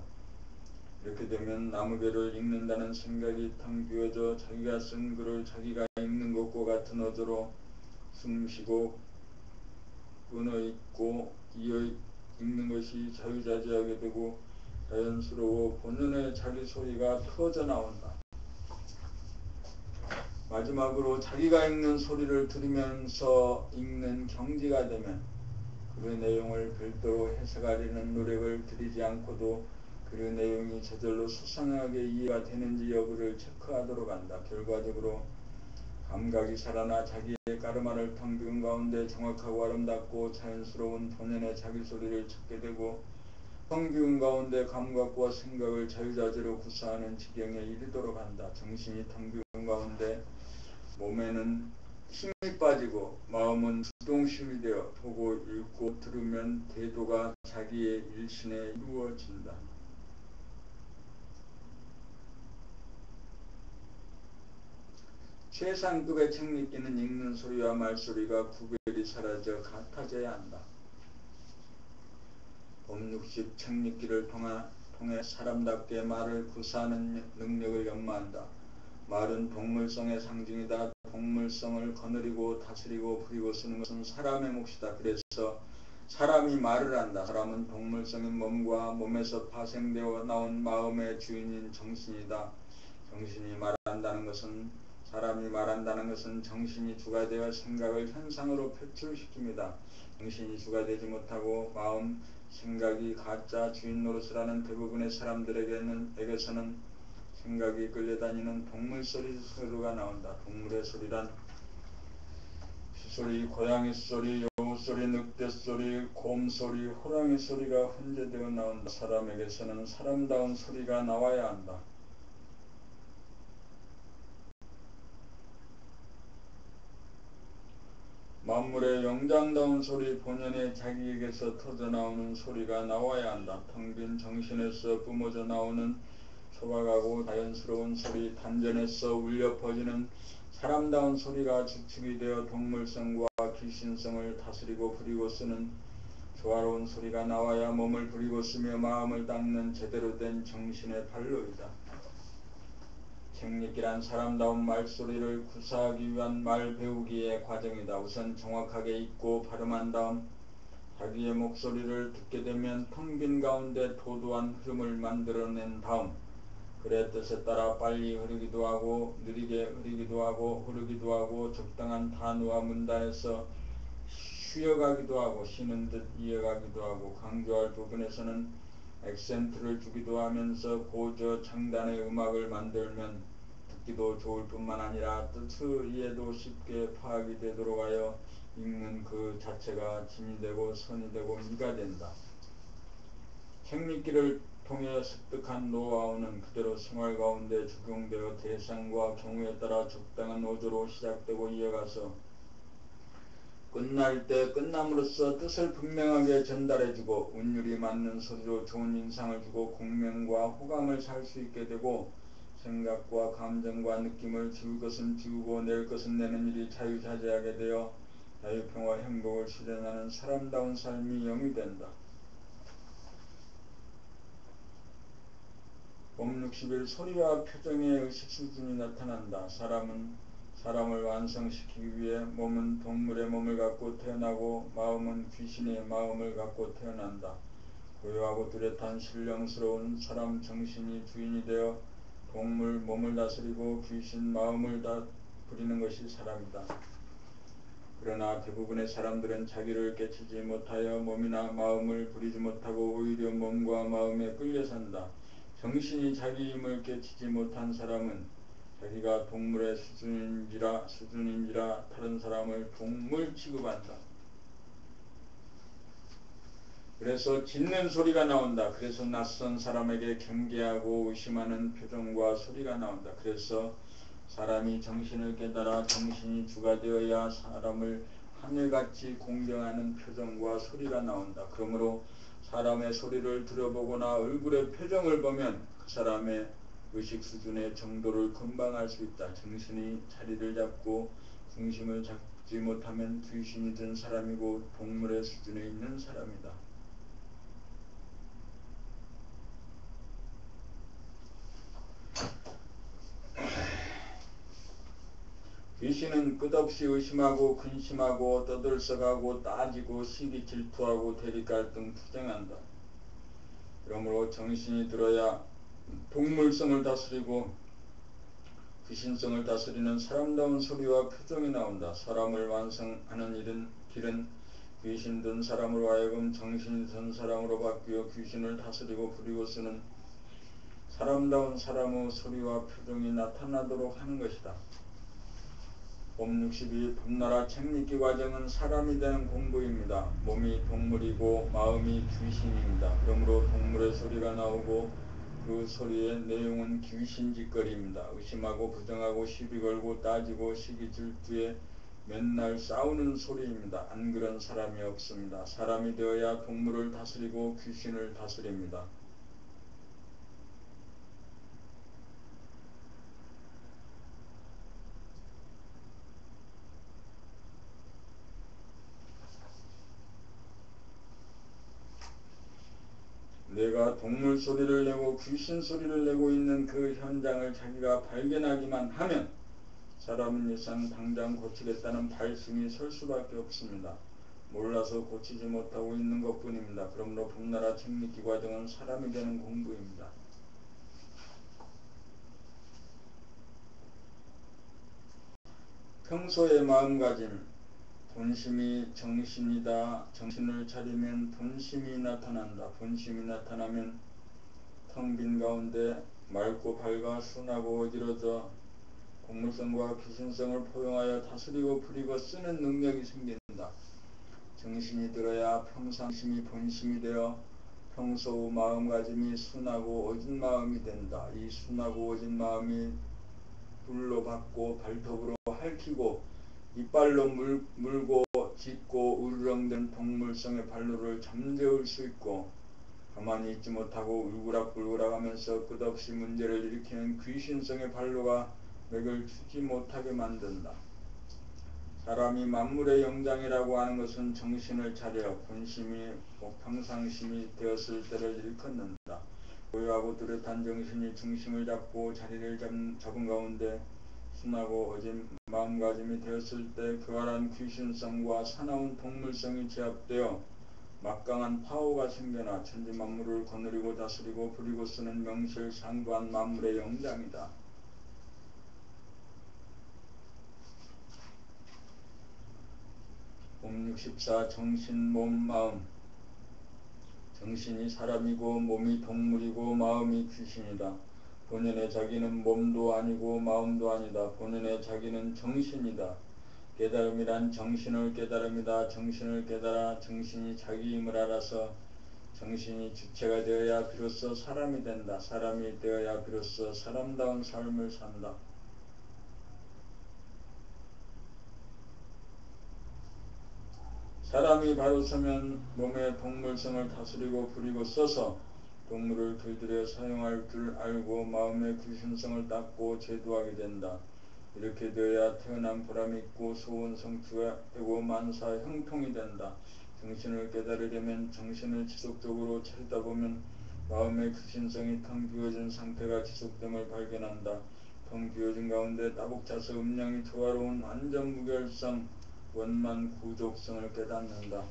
이렇게 되면 나무개를 읽는다는 생각이 텅 비어져 자기가 쓴 글을 자기가 읽는 것과 같은 어조로 숨쉬고 끊어있고 이어 읽는 것이 자유자재하게 되고 자연스러워 본연의 자기 소리가 터져 나온다. 마지막으로 자기가 읽는 소리를 들으면서 읽는 경지가 되면 글의 내용을 별도로 해석하려는 노력을 들이지 않고도 글의 내용이 저절로 수상하게 이해가 되는지 여부를 체크하도록 한다. 결과적으로 감각이 살아나 자기의 까르마를 텅 비운 가운데 정확하고 아름답고 자연스러운 본연의 자기 소리를 찾게 되고 텅 비운 가운데 감각과 생각을 자유자재로 구사하는 지경에 이르도록 한다. 정신이 텅 비운 가운데 몸에는 힘이 빠지고 마음은 주동심이 되어 보고 읽고 들으면 대도가 자기의 일신에 이루어진다. 최상급의 책 읽기는 읽는 소리와 말소리가 구별이 사라져 같아져야 한다. 법60 책 읽기를 통해 사람답게 말을 구사하는 능력을 연마한다. 말은 동물성의 상징이다. 동물성을 거느리고 다스리고 부리고 쓰는 것은 사람의 몫이다. 그래서 사람이 말을 한다. 사람은 동물성인 몸과 몸에서 파생되어 나온 마음의 주인인 정신이다. 정신이 말한다는 것은 사람이 말한다는 것은 정신이 주가 되어 생각을 현상으로 표출시킵니다. 정신이 주가 되지 못하고 마음, 생각이 가짜 주인 노릇을 하는 대부분의 사람들에게서는 생각이 끌려다니는 동물 소리가 나온다. 동물의 소리란 쥐소리, 고양이 소리, 여우 소리, 늑대 소리, 곰 소리, 호랑이 소리가 혼재되어 나온다. 사람에게서는 사람다운 소리가 나와야 한다. 만물의 영장다운 소리, 본연의 자기에게서 터져나오는 소리가 나와야 한다. 텅 빈 정신에서 뿜어져 나오는 소박하고 자연스러운 소리, 단전에서 울려 퍼지는 사람다운 소리가 주축이 되어 동물성과 귀신성을 다스리고 부리고 쓰는 조화로운 소리가 나와야 몸을 부리고 쓰며 마음을 닦는 제대로 된 정신의 발로이다. 책 읽기란 사람다운 말소리를 구사하기 위한 말 배우기의 과정이다. 우선 정확하게 읽고 발음한 다음 자기의 목소리를 듣게 되면 텅 빈 가운데 도도한 흐름을 만들어낸 다음 글의 뜻에 따라 빨리 흐르기도 하고 느리게 흐르기도 하고 흐르기도 하고 적당한 단어와 문단에서 쉬어가기도 하고 쉬는 듯 이어가기도 하고 강조할 부분에서는 액센트를 주기도 하면서 고저 창단의 음악을 만들면 듣기도 좋을 뿐만 아니라 뜻의 이해도 쉽게 파악이 되도록 하여 읽는 그 자체가 진이 되고 선이 되고 미가 된다. 책 읽기를 통해 습득한 노하우는 그대로 생활 가운데 적용되어 대상과 경우에 따라 적당한 어조로 시작되고 이어가서 끝날 때 끝남으로써 뜻을 분명하게 전달해주고 운율이 맞는 소리로 좋은 인상을 주고 공명과 호감을 살 수 있게 되고 생각과 감정과 느낌을 지울 것은 지우고 낼 것은 내는 일이 자유자재하게 되어 자유평화 행복을 실현하는 사람다운 삶이 영위된다. 법61 소리와 표정의 의식 수준이 나타난다. 사람을 완성시키기 위해 몸은 동물의 몸을 갖고 태어나고 마음은 귀신의 마음을 갖고 태어난다. 고요하고 뚜렷한 신령스러운 사람 정신이 주인이 되어 동물 몸을 다스리고 귀신 마음을 부리는 것이 사람이다. 그러나 대부분의 사람들은 자기를 깨치지 못하여 몸이나 마음을 부리지 못하고 오히려 몸과 마음에 끌려 산다. 정신이 자기 힘을 깨치지 못한 사람은 자기가 동물의 수준인지라 다른 사람을 동물 취급한다. 그래서 짖는 소리가 나온다. 그래서 낯선 사람에게 경계하고 의심하는 표정과 소리가 나온다. 그래서 사람이 정신을 깨달아 정신이 주가 되어야 사람을 하늘같이 공경하는 표정과 소리가 나온다. 그러므로 사람의 소리를 들어보거나 얼굴의 표정을 보면 그 사람의 의식 수준의 정도를 금방 알 수 있다. 정신이 자리를 잡고 중심을 잡지 못하면 귀신이 든 사람이고 동물의 수준에 있는 사람이다. 귀신은 끝없이 의심하고 근심하고 떠들썩하고 따지고 시기 질투하고 대립갈등 투쟁한다. 그러므로 정신이 들어야 동물성을 다스리고 귀신성을 다스리는 사람다운 소리와 표정이 나온다. 사람을 완성하는 길은 귀신 든 사람으로 하여금 정신이 든 사람으로 바뀌어 귀신을 다스리고 부리고 쓰는 사람다운 사람의 소리와 표정이 나타나도록 하는 것이다. 봄 62 봄나라 책읽기 과정은 사람이 되는 공부입니다. 몸이 동물이고 마음이 귀신입니다. 그러므로 동물의 소리가 나오고 그 소리의 내용은 귀신짓거리입니다. 의심하고 부정하고 시비 걸고 따지고 시기 질투에 맨날 싸우는 소리입니다. 안 그런 사람이 없습니다. 사람이 되어야 동물을 다스리고 귀신을 다스립니다. 내가 동물 소리를 내고 귀신 소리를 내고 있는 그 현장을 자기가 발견하기만 하면 사람은 일상 당장 고치겠다는 발심이 설 수밖에 없습니다. 몰라서 고치지 못하고 있는 것뿐입니다. 그러므로 봄나라 책읽기 과정은 사람이 되는 공부입니다. 평소의 마음가짐 본심이 정신이다. 정신을 차리면 본심이 나타난다. 본심이 나타나면 텅 빈 가운데 맑고 밝아 순하고 어지러져 동물성과 귀신성을 포용하여 다스리고 부리고 쓰는 능력이 생긴다. 정신이 들어야 평상심이 본심이 되어 평소 마음가짐이 순하고 어진 마음이 된다. 이 순하고 어진 마음이 불로 받고 발톱으로 핥히고 이빨로 물고 짖고 으르렁댄 동물성의 발로를 잠재울 수 있고 가만히 있지 못하고 울그락불그락 하면서 끝없이 문제를 일으키는 귀신성의 발로가 맥을 추지 못하게 만든다. 사람이 만물의 영장이라고 하는 것은 정신을 차려 본심이 평상심이 되었을 때를 일컫는다. 고요하고 뚜렷한 정신이 중심을 잡고 자리를 잡은 가운데 순하고 어진 마음가짐이 되었을 때 교활한 귀신성과 사나운 동물성이 제압되어 막강한 파워가 생겨나 천지만물을 거느리고 다스리고 부리고 쓰는 명실상부한 만물의 영장이다. 봄 64 정신, 몸, 마음 정신이 사람이고 몸이 동물이고 마음이 귀신이다. 본연의 자기는 몸도 아니고 마음도 아니다. 본연의 자기는 정신이다. 깨달음이란 정신을 깨달음이다. 정신을 깨달아 정신이 자기임을 알아서 정신이 주체가 되어야 비로소 사람이 된다. 사람이 되어야 비로소 사람다운 삶을 산다. 사람이 바로 서면 몸의 동물성을 다스리고 부리고 써서 동물을 길들여 사용할 줄 알고 마음의 귀신성을 닦고 제도하게 된다. 이렇게 되어야 태어난 보람이 있고 소원 성취가 되고 만사 형통이 된다. 정신을 깨달으려면 정신을 지속적으로 차리다 보면 마음의 귀신성이 텅 비워진 상태가 지속됨을 발견한다. 텅 비워진 가운데 따복 차서 음량이 조화로운 완전 무결성 원만 구족성을 깨닫는다.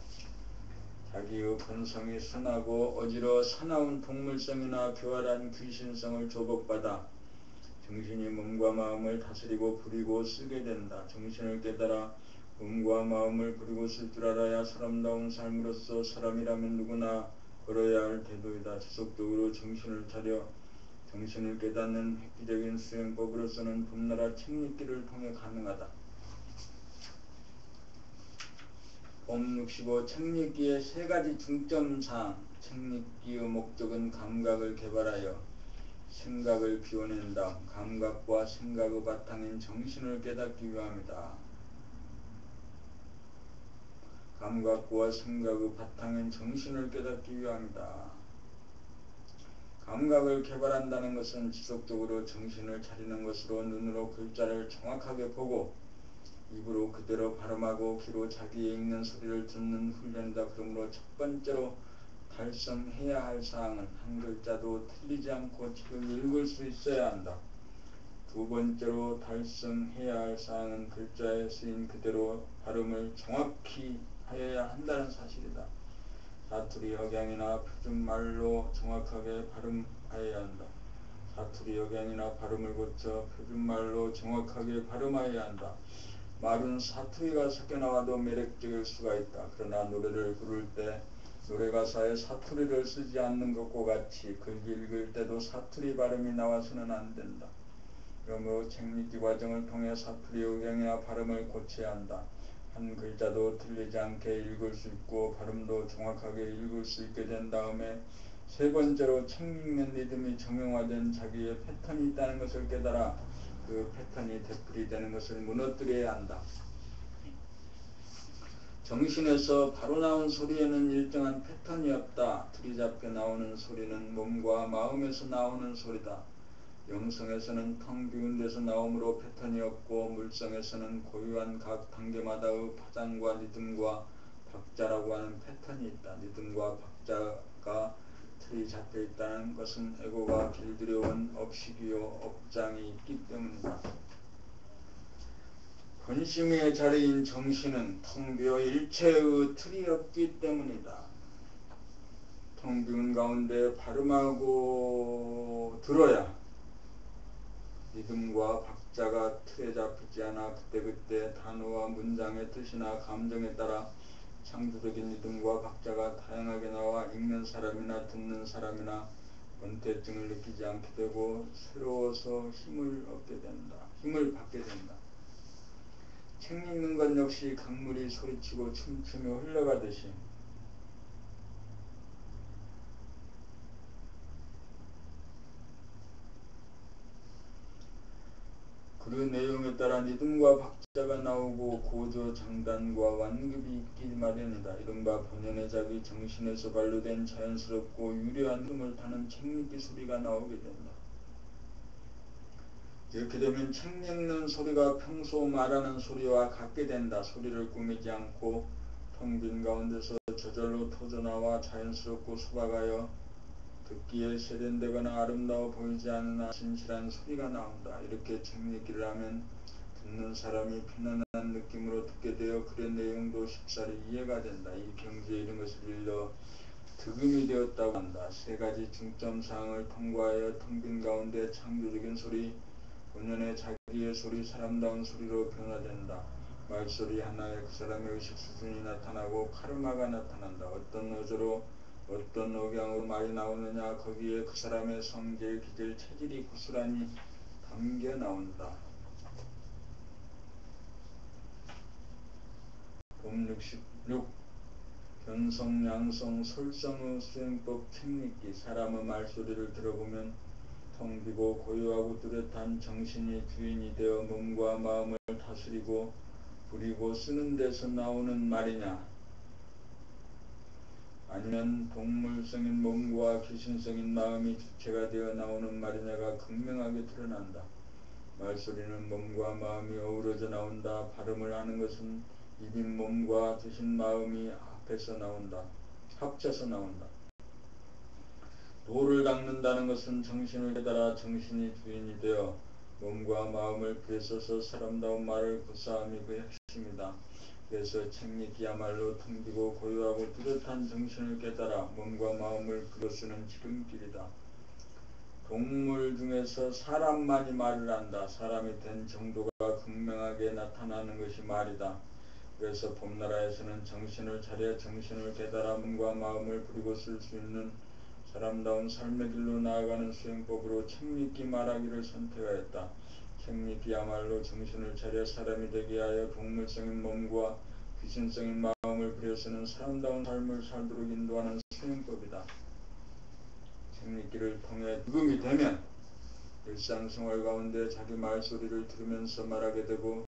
자기의 본성이 순하고 어지러워 사나운 동물성이나 교활한 귀신성을 조복받아 정신이 몸과 마음을 다스리고 부리고 쓰게 된다. 정신을 깨달아 몸과 마음을 부리고 쓸 줄 알아야 사람다운 삶으로서 사람이라면 누구나 걸어야 할 태도이다. 지속적으로 정신을 차려 정신을 깨닫는 획기적인 수행법으로서는 봄나라 책읽기를 통해 가능하다. 법 65. 책읽기의 세 가지 중점사항. 책읽기의 목적은 감각을 개발하여 생각을 비워낸 다음 감각과 생각의 바탕인 정신을 깨닫기 위함이다. 감각과 생각의 바탕인 정신을 깨닫기 위함이다. 감각을 개발한다는 것은 지속적으로 정신을 차리는 것으로 눈으로 글자를 정확하게 보고 입으로 그대로 발음하고 귀로 자기의 읽는 소리를 듣는 훈련이다. 그러므로 첫 번째로 달성해야 할 사항은 한 글자도 틀리지 않고 책을 읽을 수 있어야 한다. 두 번째로 달성해야 할 사항은 글자에 쓰인 그대로 발음을 정확히 하여야 한다는 사실이다. 사투리 억양이나 표준말로 정확하게 발음하여야 한다. 사투리 억양이나 발음을 고쳐 표준말로 정확하게 발음하여야 한다. 말은 사투리가 섞여 나와도 매력적일 수가 있다. 그러나 노래를 부를 때 노래 가사에 사투리를 쓰지 않는 것과 같이 글 읽을 때도 사투리 발음이 나와서는 안 된다. 그러므로 책읽기 과정을 통해 사투리 억양이나 발음을 고쳐야 한다. 한 글자도 틀리지 않게 읽을 수 있고 발음도 정확하게 읽을 수 있게 된 다음에 세 번째로 책 읽는 리듬이 정형화된 자기의 패턴이 있다는 것을 깨달아 그 패턴이 되풀이 되는 것을 무너뜨려야 한다. 정신에서 바로 나온 소리에는 일정한 패턴이 없다. 들이잡혀 나오는 소리는 몸과 마음에서 나오는 소리다. 영성에서는 텅 비운 데서 나오므로 패턴이 없고 물성에서는 고유한 각 단계마다의 파장과 리듬과 박자라고 하는 패턴이 있다. 리듬과 박자가 틀이 잡혀 있다는 것은 에고가 길들여온 업식이요 업장이 있기 때문이다. 본심의 자리인 정신은 텅 비어 일체의 틀이 없기 때문이다. 텅 비운 가운데 발음하고 들어야 리듬과 박자가 틀에 잡히지 않아 그때그때 단어와 문장의 뜻이나 감정에 따라 창조적인 리듬과 박자가 다양하게 나와 읽는 사람이나 듣는 사람이나 권태증을 느끼지 않게 되고 새로워서 힘을 받게 된다. 책 읽는 것 역시 강물이 소리치고 춤추며 흘러가듯이 그 내용에 따라 리듬과 박자가 나오고 고조 장단과 완급이 있기 마련이다. 이른바 본연의 자기 정신에서 발로된 자연스럽고 유려한 흐름을 타는 책 읽기 소리가 나오게 된다. 이렇게 되면 책 읽는 소리가 평소 말하는 소리와 같게 된다. 소리를 꾸미지 않고 텅 빈 가운데서 저절로 터져나와 자연스럽고 소박하여 듣기에 세련되거나 아름다워 보이지 않으나 진실한 소리가 나온다. 이렇게 책 읽기를 하면 듣는 사람이 편안한 느낌으로 듣게 되어 글의 내용도 쉽사리 이해가 된다. 이 경지에 이른 것을 일러 득음이 되었다고 한다. 세 가지 중점사항을 통과하여 텅 빈 가운데 창조적인 소리, 본연의 자기의 소리, 사람다운 소리로 변화된다. 말소리 하나에 그 사람의 의식 수준이 나타나고 카르마가 나타난다. 어떤 어조로 어떤 억양으로 말이 나오느냐 거기에 그 사람의 성질, 기질, 체질이 고스란히 담겨 나온다. 법 66. 견성, 양성, 솔성의 수행법 책 읽기. 사람의 말소리를 들어보면 텅 비고 고요하고 뚜렷한 정신이 주인이 되어 몸과 마음을 다스리고 부리고 쓰는 데서 나오는 말이냐 아니면 동물성인 몸과 귀신성인 마음이 주체가 되어 나오는 말이냐가 극명하게 드러난다. 말소리는 몸과 마음이 어우러져 나온다. 발음을 하는 것은 입인 몸과 드신 마음이 합쳐서 나온다. 도를 닦는다는 것은 정신을 깨달아 정신이 주인이 되어 몸과 마음을 비워서서 사람다운 말을 구사함이 그 핵심이다. 그래서 책 읽기야말로 텅 비고 고요하고 뚜렷한 정신을 깨달아 몸과 마음을 비워쓰는 지름길이다. 동물 중에서 사람만이 말을 한다. 사람이 된 정도가 극명하게 나타나는 것이 말이다. 그래서 봄나라에서는 정신을 차려 정신을 깨달아 몸과 마음을 부리고 쓸 수 있는 사람다운 삶의 길로 나아가는 수행법으로 책 읽기 말하기를 선택하였다. 책 읽기야말로 정신을 차려 사람이 되게 하여 동물성인 몸과 귀신성인 마음을 부려서는 사람다운 삶을 살도록 인도하는 수행법이다. 책읽기를 통해 득음이 되면 일상생활 가운데 자기 말소리를 들으면서 말하게 되고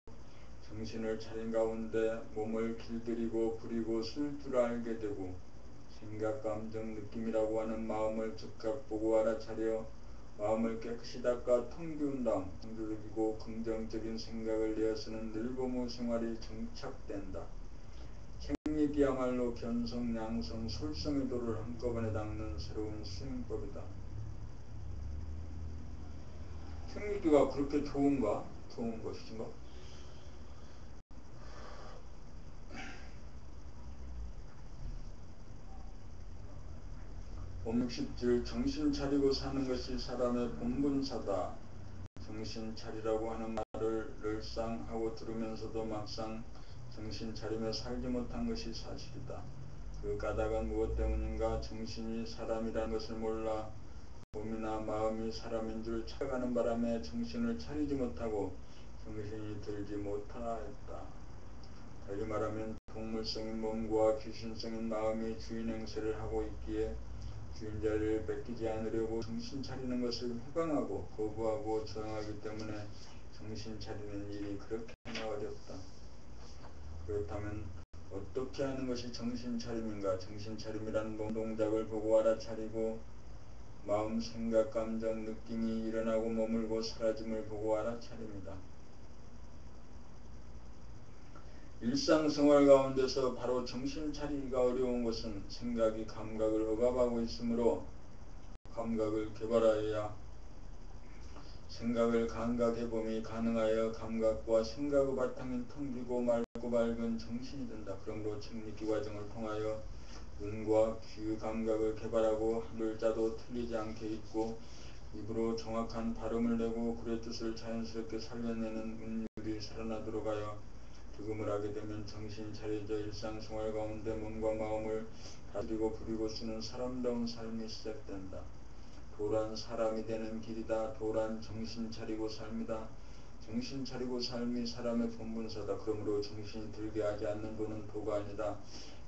정신을 차린 가운데 몸을 길들이고 부리고 쓸 줄 알게 되고 생각, 감정, 느낌이라고 하는 마음을 즉각 보고 알아차려 마음을 깨끗이 닦아 텅 비운 다음 긍정적이고 긍정적인 생각을 내어쓰는 늘보무 생활이 정착된다. 책읽기야말로 견성, 양성, 솔성의 도를 한꺼번에 닦는 새로운 수행법이다. 책읽기가 그렇게 좋은가? 좋은 것인가? 옴60질 정신 차리고 사는 것이 사람의 본분사다. 정신 차리라고 하는 말을 늘상 하고 들으면서도 막상 정신 차리며 살지 못한 것이 사실이다. 그 까닭은 무엇 때문인가? 정신이 사람이라는 것을 몰라 몸이나 마음이 사람인 줄 착각하는 바람에 정신을 차리지 못하고 정신이 들지 못하였다. 다시 말하면 동물성인 몸과 귀신성인 마음이 주인 행세를 하고 있기에 주인 자리를 뺏기지 않으려고 정신 차리는 것을 회방하고 거부하고 저항하기 때문에 정신 차리는 일이 그렇게나 어렵다. 그렇다면 어떻게 하는 것이 정신 차림인가? 정신 차림이란 몸 동작을 보고 알아차리고 마음, 생각, 감정, 느낌이 일어나고 머물고 사라짐을 보고 알아차립니다. 일상생활 가운데서 바로 정신 차리기가 어려운 것은 생각이 감각을 억압하고 있으므로 감각을 개발하여야 생각을 감각해봄이 가능하여 감각과 생각의 바탕인 텅 비고 맑고 밝은 정신이 된다. 그러므로 책읽기 과정을 통하여 눈과 귀의 감각을 개발하고 한 글자도 틀리지 않게 읽고 입으로 정확한 발음을 내고 글의 뜻을 자연스럽게 살려내는 운율이 살아나도록 하여 득음을 하게 되면 정신이 차려져 일상생활 가운데 몸과 마음을 다스리고 부리고 쓰는 사람다운 삶이 시작된다. 도란 사람이 되는 길이다. 도란 정신 차리고 삶이다. 정신 차리고 삶이 사람의 본분사다. 그러므로 정신이 들게 하지 않는 도는 도가 아니다.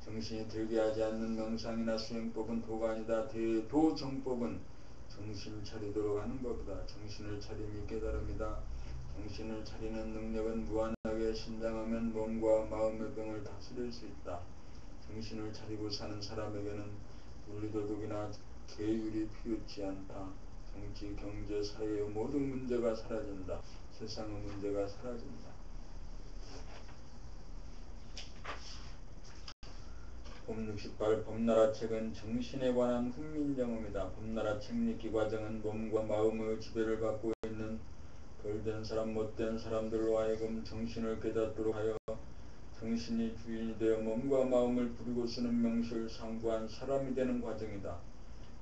정신이 들게 하지 않는 명상이나 수행법은 도가 아니다. 대도정법은 정신 차리도록 하는 법이다. 정신을 차림이 깨달음이다. 정신을 차리는 능력은 무한하게 신장하면 몸과 마음의 병을 다스릴 수 있다. 정신을 차리고 사는 사람에게는 윤리도덕이나 계율이 필요치 않다. 정치, 경제, 사회의 모든 문제가 사라진다. 세상의 문제가 사라진다. 옴68 범나라 책은 정신에 관한 훈민정음이다. 범나라 책읽기 과정은 몸과 마음의 지배를 받고 있는 덜된 사람, 못된 사람들로 하여금 정신을 깨닫도록 하여 정신이 주인이 되어 몸과 마음을 부리고 쓰는 명식을 상부한 사람이 되는 과정이다.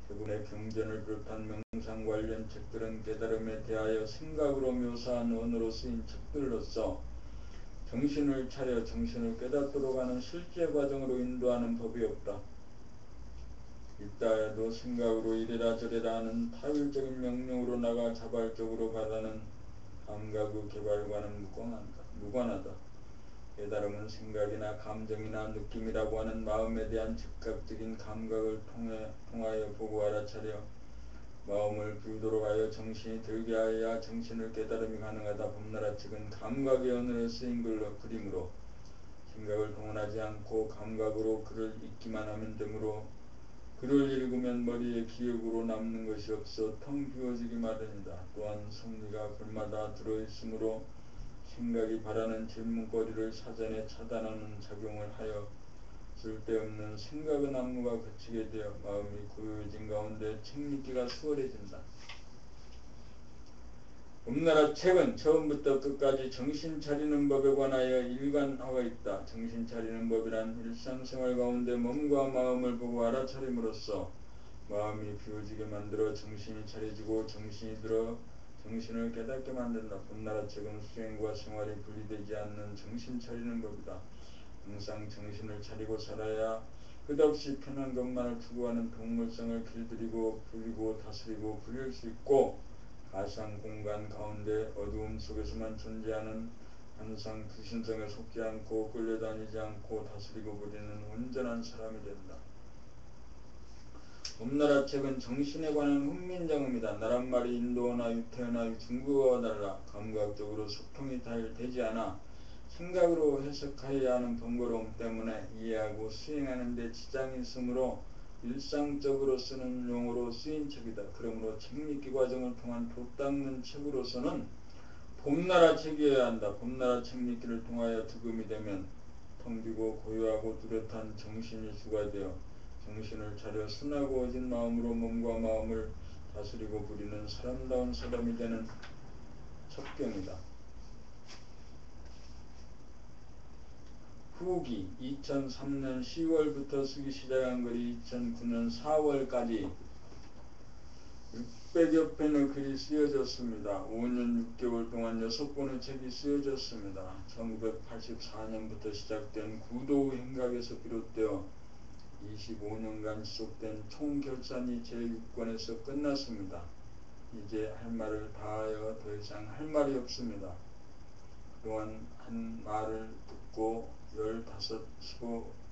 대부분의 경전을 비롯한 명상 관련 책들은 깨달음에 대하여 생각으로 묘사한 언어로 쓰인 책들로서 정신을 차려 정신을 깨닫도록 하는 실제 과정으로 인도하는 법이 없다. 있다 해도 생각으로 이래라 저래라 하는 타율적인 명령으로 나가 자발적으로 바라는 감각의 개발과는 무관하다. 깨달음은 생각이나 감정이나 느낌이라고 하는 마음에 대한 즉각적인 감각을 통하여 보고 알아차려 마음을 비우도록 하여 정신이 들게 하여야 정신을 깨달음이 가능하다. 범나라 책은 감각의 언어에 쓰인 그림으로 생각을 동원하지 않고 감각으로 글을 읽기만 하면 되므로 글을 읽으면 머리에 기억으로 남는 것이 없어 텅 비워지기 마련이다. 또한 성리가 글마다 들어있으므로 생각이 바라는 질문거리를 사전에 차단하는 작용을 하여 쓸데없는 생각의 난무가 그치게 되어 마음이 고요해진 가운데 책읽기가 수월해진다. 범나라 책은 처음부터 끝까지 정신 차리는 법에 관하여 일관하고 있다. 정신 차리는 법이란 일상생활 가운데 몸과 마음을 보고 알아차림으로써 마음이 비워지게 만들어 정신이 차려지고 정신이 들어 정신을 깨닫게 만든다. 범나라 책은 수행과 생활이 분리되지 않는 정신 차리는 법이다. 항상 정신을 차리고 살아야 끝없이 편한 것만을 추구하는 동물성을 길들이고 부리고 다스리고 부릴 수 있고 가상 공간 가운데 어두움 속에서만 존재하는 항상 불신성에 속지 않고 끌려다니지 않고 다스리고 부리는 온전한 사람이 된다. 봄나라 책은 정신에 관한 훈민정음이다. 나란 말이 인도어나 유태어나 중국어와 달라 감각적으로 소통이 잘 되지 않아 생각으로 해석하여야 하는 번거로움 때문에 이해하고 수행하는 데 지장이 있으므로 일상적으로 쓰는 용어로 쓰인 책이다. 그러므로 책 읽기 과정을 통한 돛닦는 책으로서는 봄나라 책이어야 한다. 봄나라 책 읽기를 통하여 득음이 되면 텅 비고 고요하고 뚜렷한 정신이 주가 되어 정신을 차려 순하고 어진 마음으로 몸과 마음을 다스리고 부리는 사람다운 사람이 되는 첩경이다. 후기 2003년 10월부터 쓰기 시작한 글이 2009년 4월까지 600여 편의 글이 쓰여졌습니다. 5년 6개월 동안 6권의 책이 쓰여졌습니다. 1984년부터 시작된 구도 행각에서 비롯되어 25년간 지속된 총결산이 제6권에서 끝났습니다. 이제 할 말을 다하여 더 이상 할 말이 없습니다. 그동안 한 말을 듣고 15,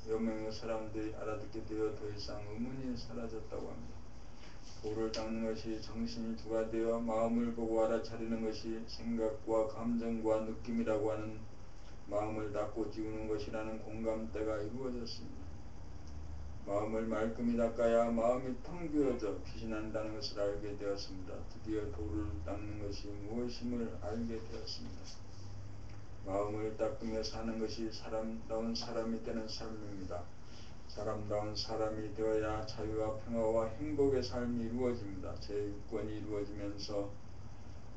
15여 명의 사람들이 알아듣게 되어 더 이상 의문이 사라졌다고 합니다. 도를 닦는 것이 정신이 주가 되어 마음을 보고 알아차리는 것이 생각과 감정과 느낌이라고 하는 마음을 닦고 지우는 것이라는 공감대가 이루어졌습니다. 마음을 말끔히 닦아야 마음이 텅 비어져 빛이 난다는 것을 알게 되었습니다. 드디어 도를 닦는 것이 무엇임을 알게 되었습니다. 마음을 닦으며 사는 것이 사람다운 사람이 되는 삶입니다. 사람다운 사람이 되어야 자유와 평화와 행복의 삶이 이루어집니다. 제6권이 이루어지면서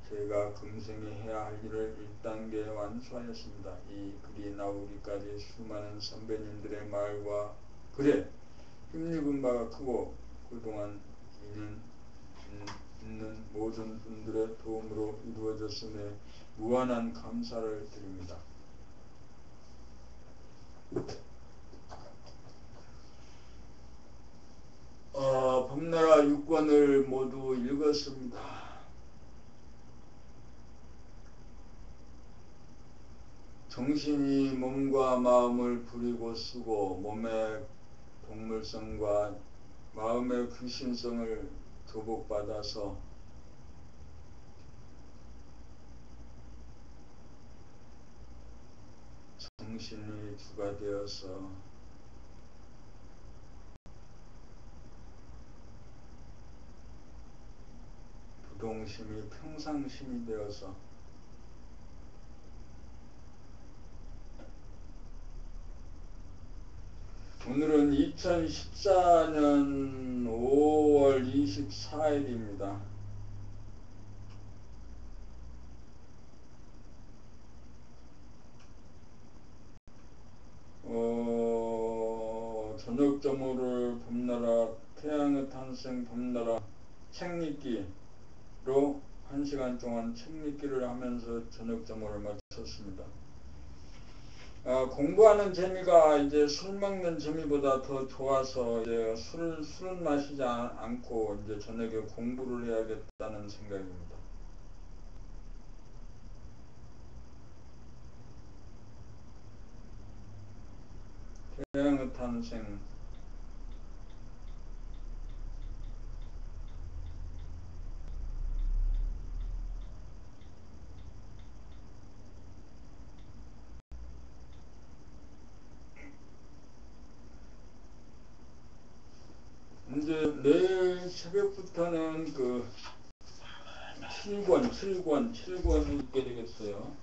제가 금생에 해야 할 일을 1단계 완수하였습니다. 이 글이 나오기까지 수많은 선배님들의 말과 글에 힘입은 바가 크고 그동안 있는 모든 분들의 도움으로 이루어졌음에 무한한 감사를 드립니다. 봄나라 6권을 모두 읽었습니다. 정신이 몸과 마음을 부리고 쓰고 몸의 동물성과 마음의 귀신성을 조복받아서 정신이 주가 되어서 부동심이 평상심이 되어서 오늘은 2014년 5월 24일입니다. 저녁점호를 봄나라 태양의 탄생 봄나라 책 읽기로 1시간 동안 책 읽기를 하면서 저녁점호를 마쳤습니다. 공부하는 재미가 이제 술 먹는 재미보다 더 좋아서 이제 술은 마시지 않고 이제 저녁에 공부를 해야겠다는 생각입니다. 태양의 탄생 이제 내일 새벽부터는 그 7권 읽게 되겠어요.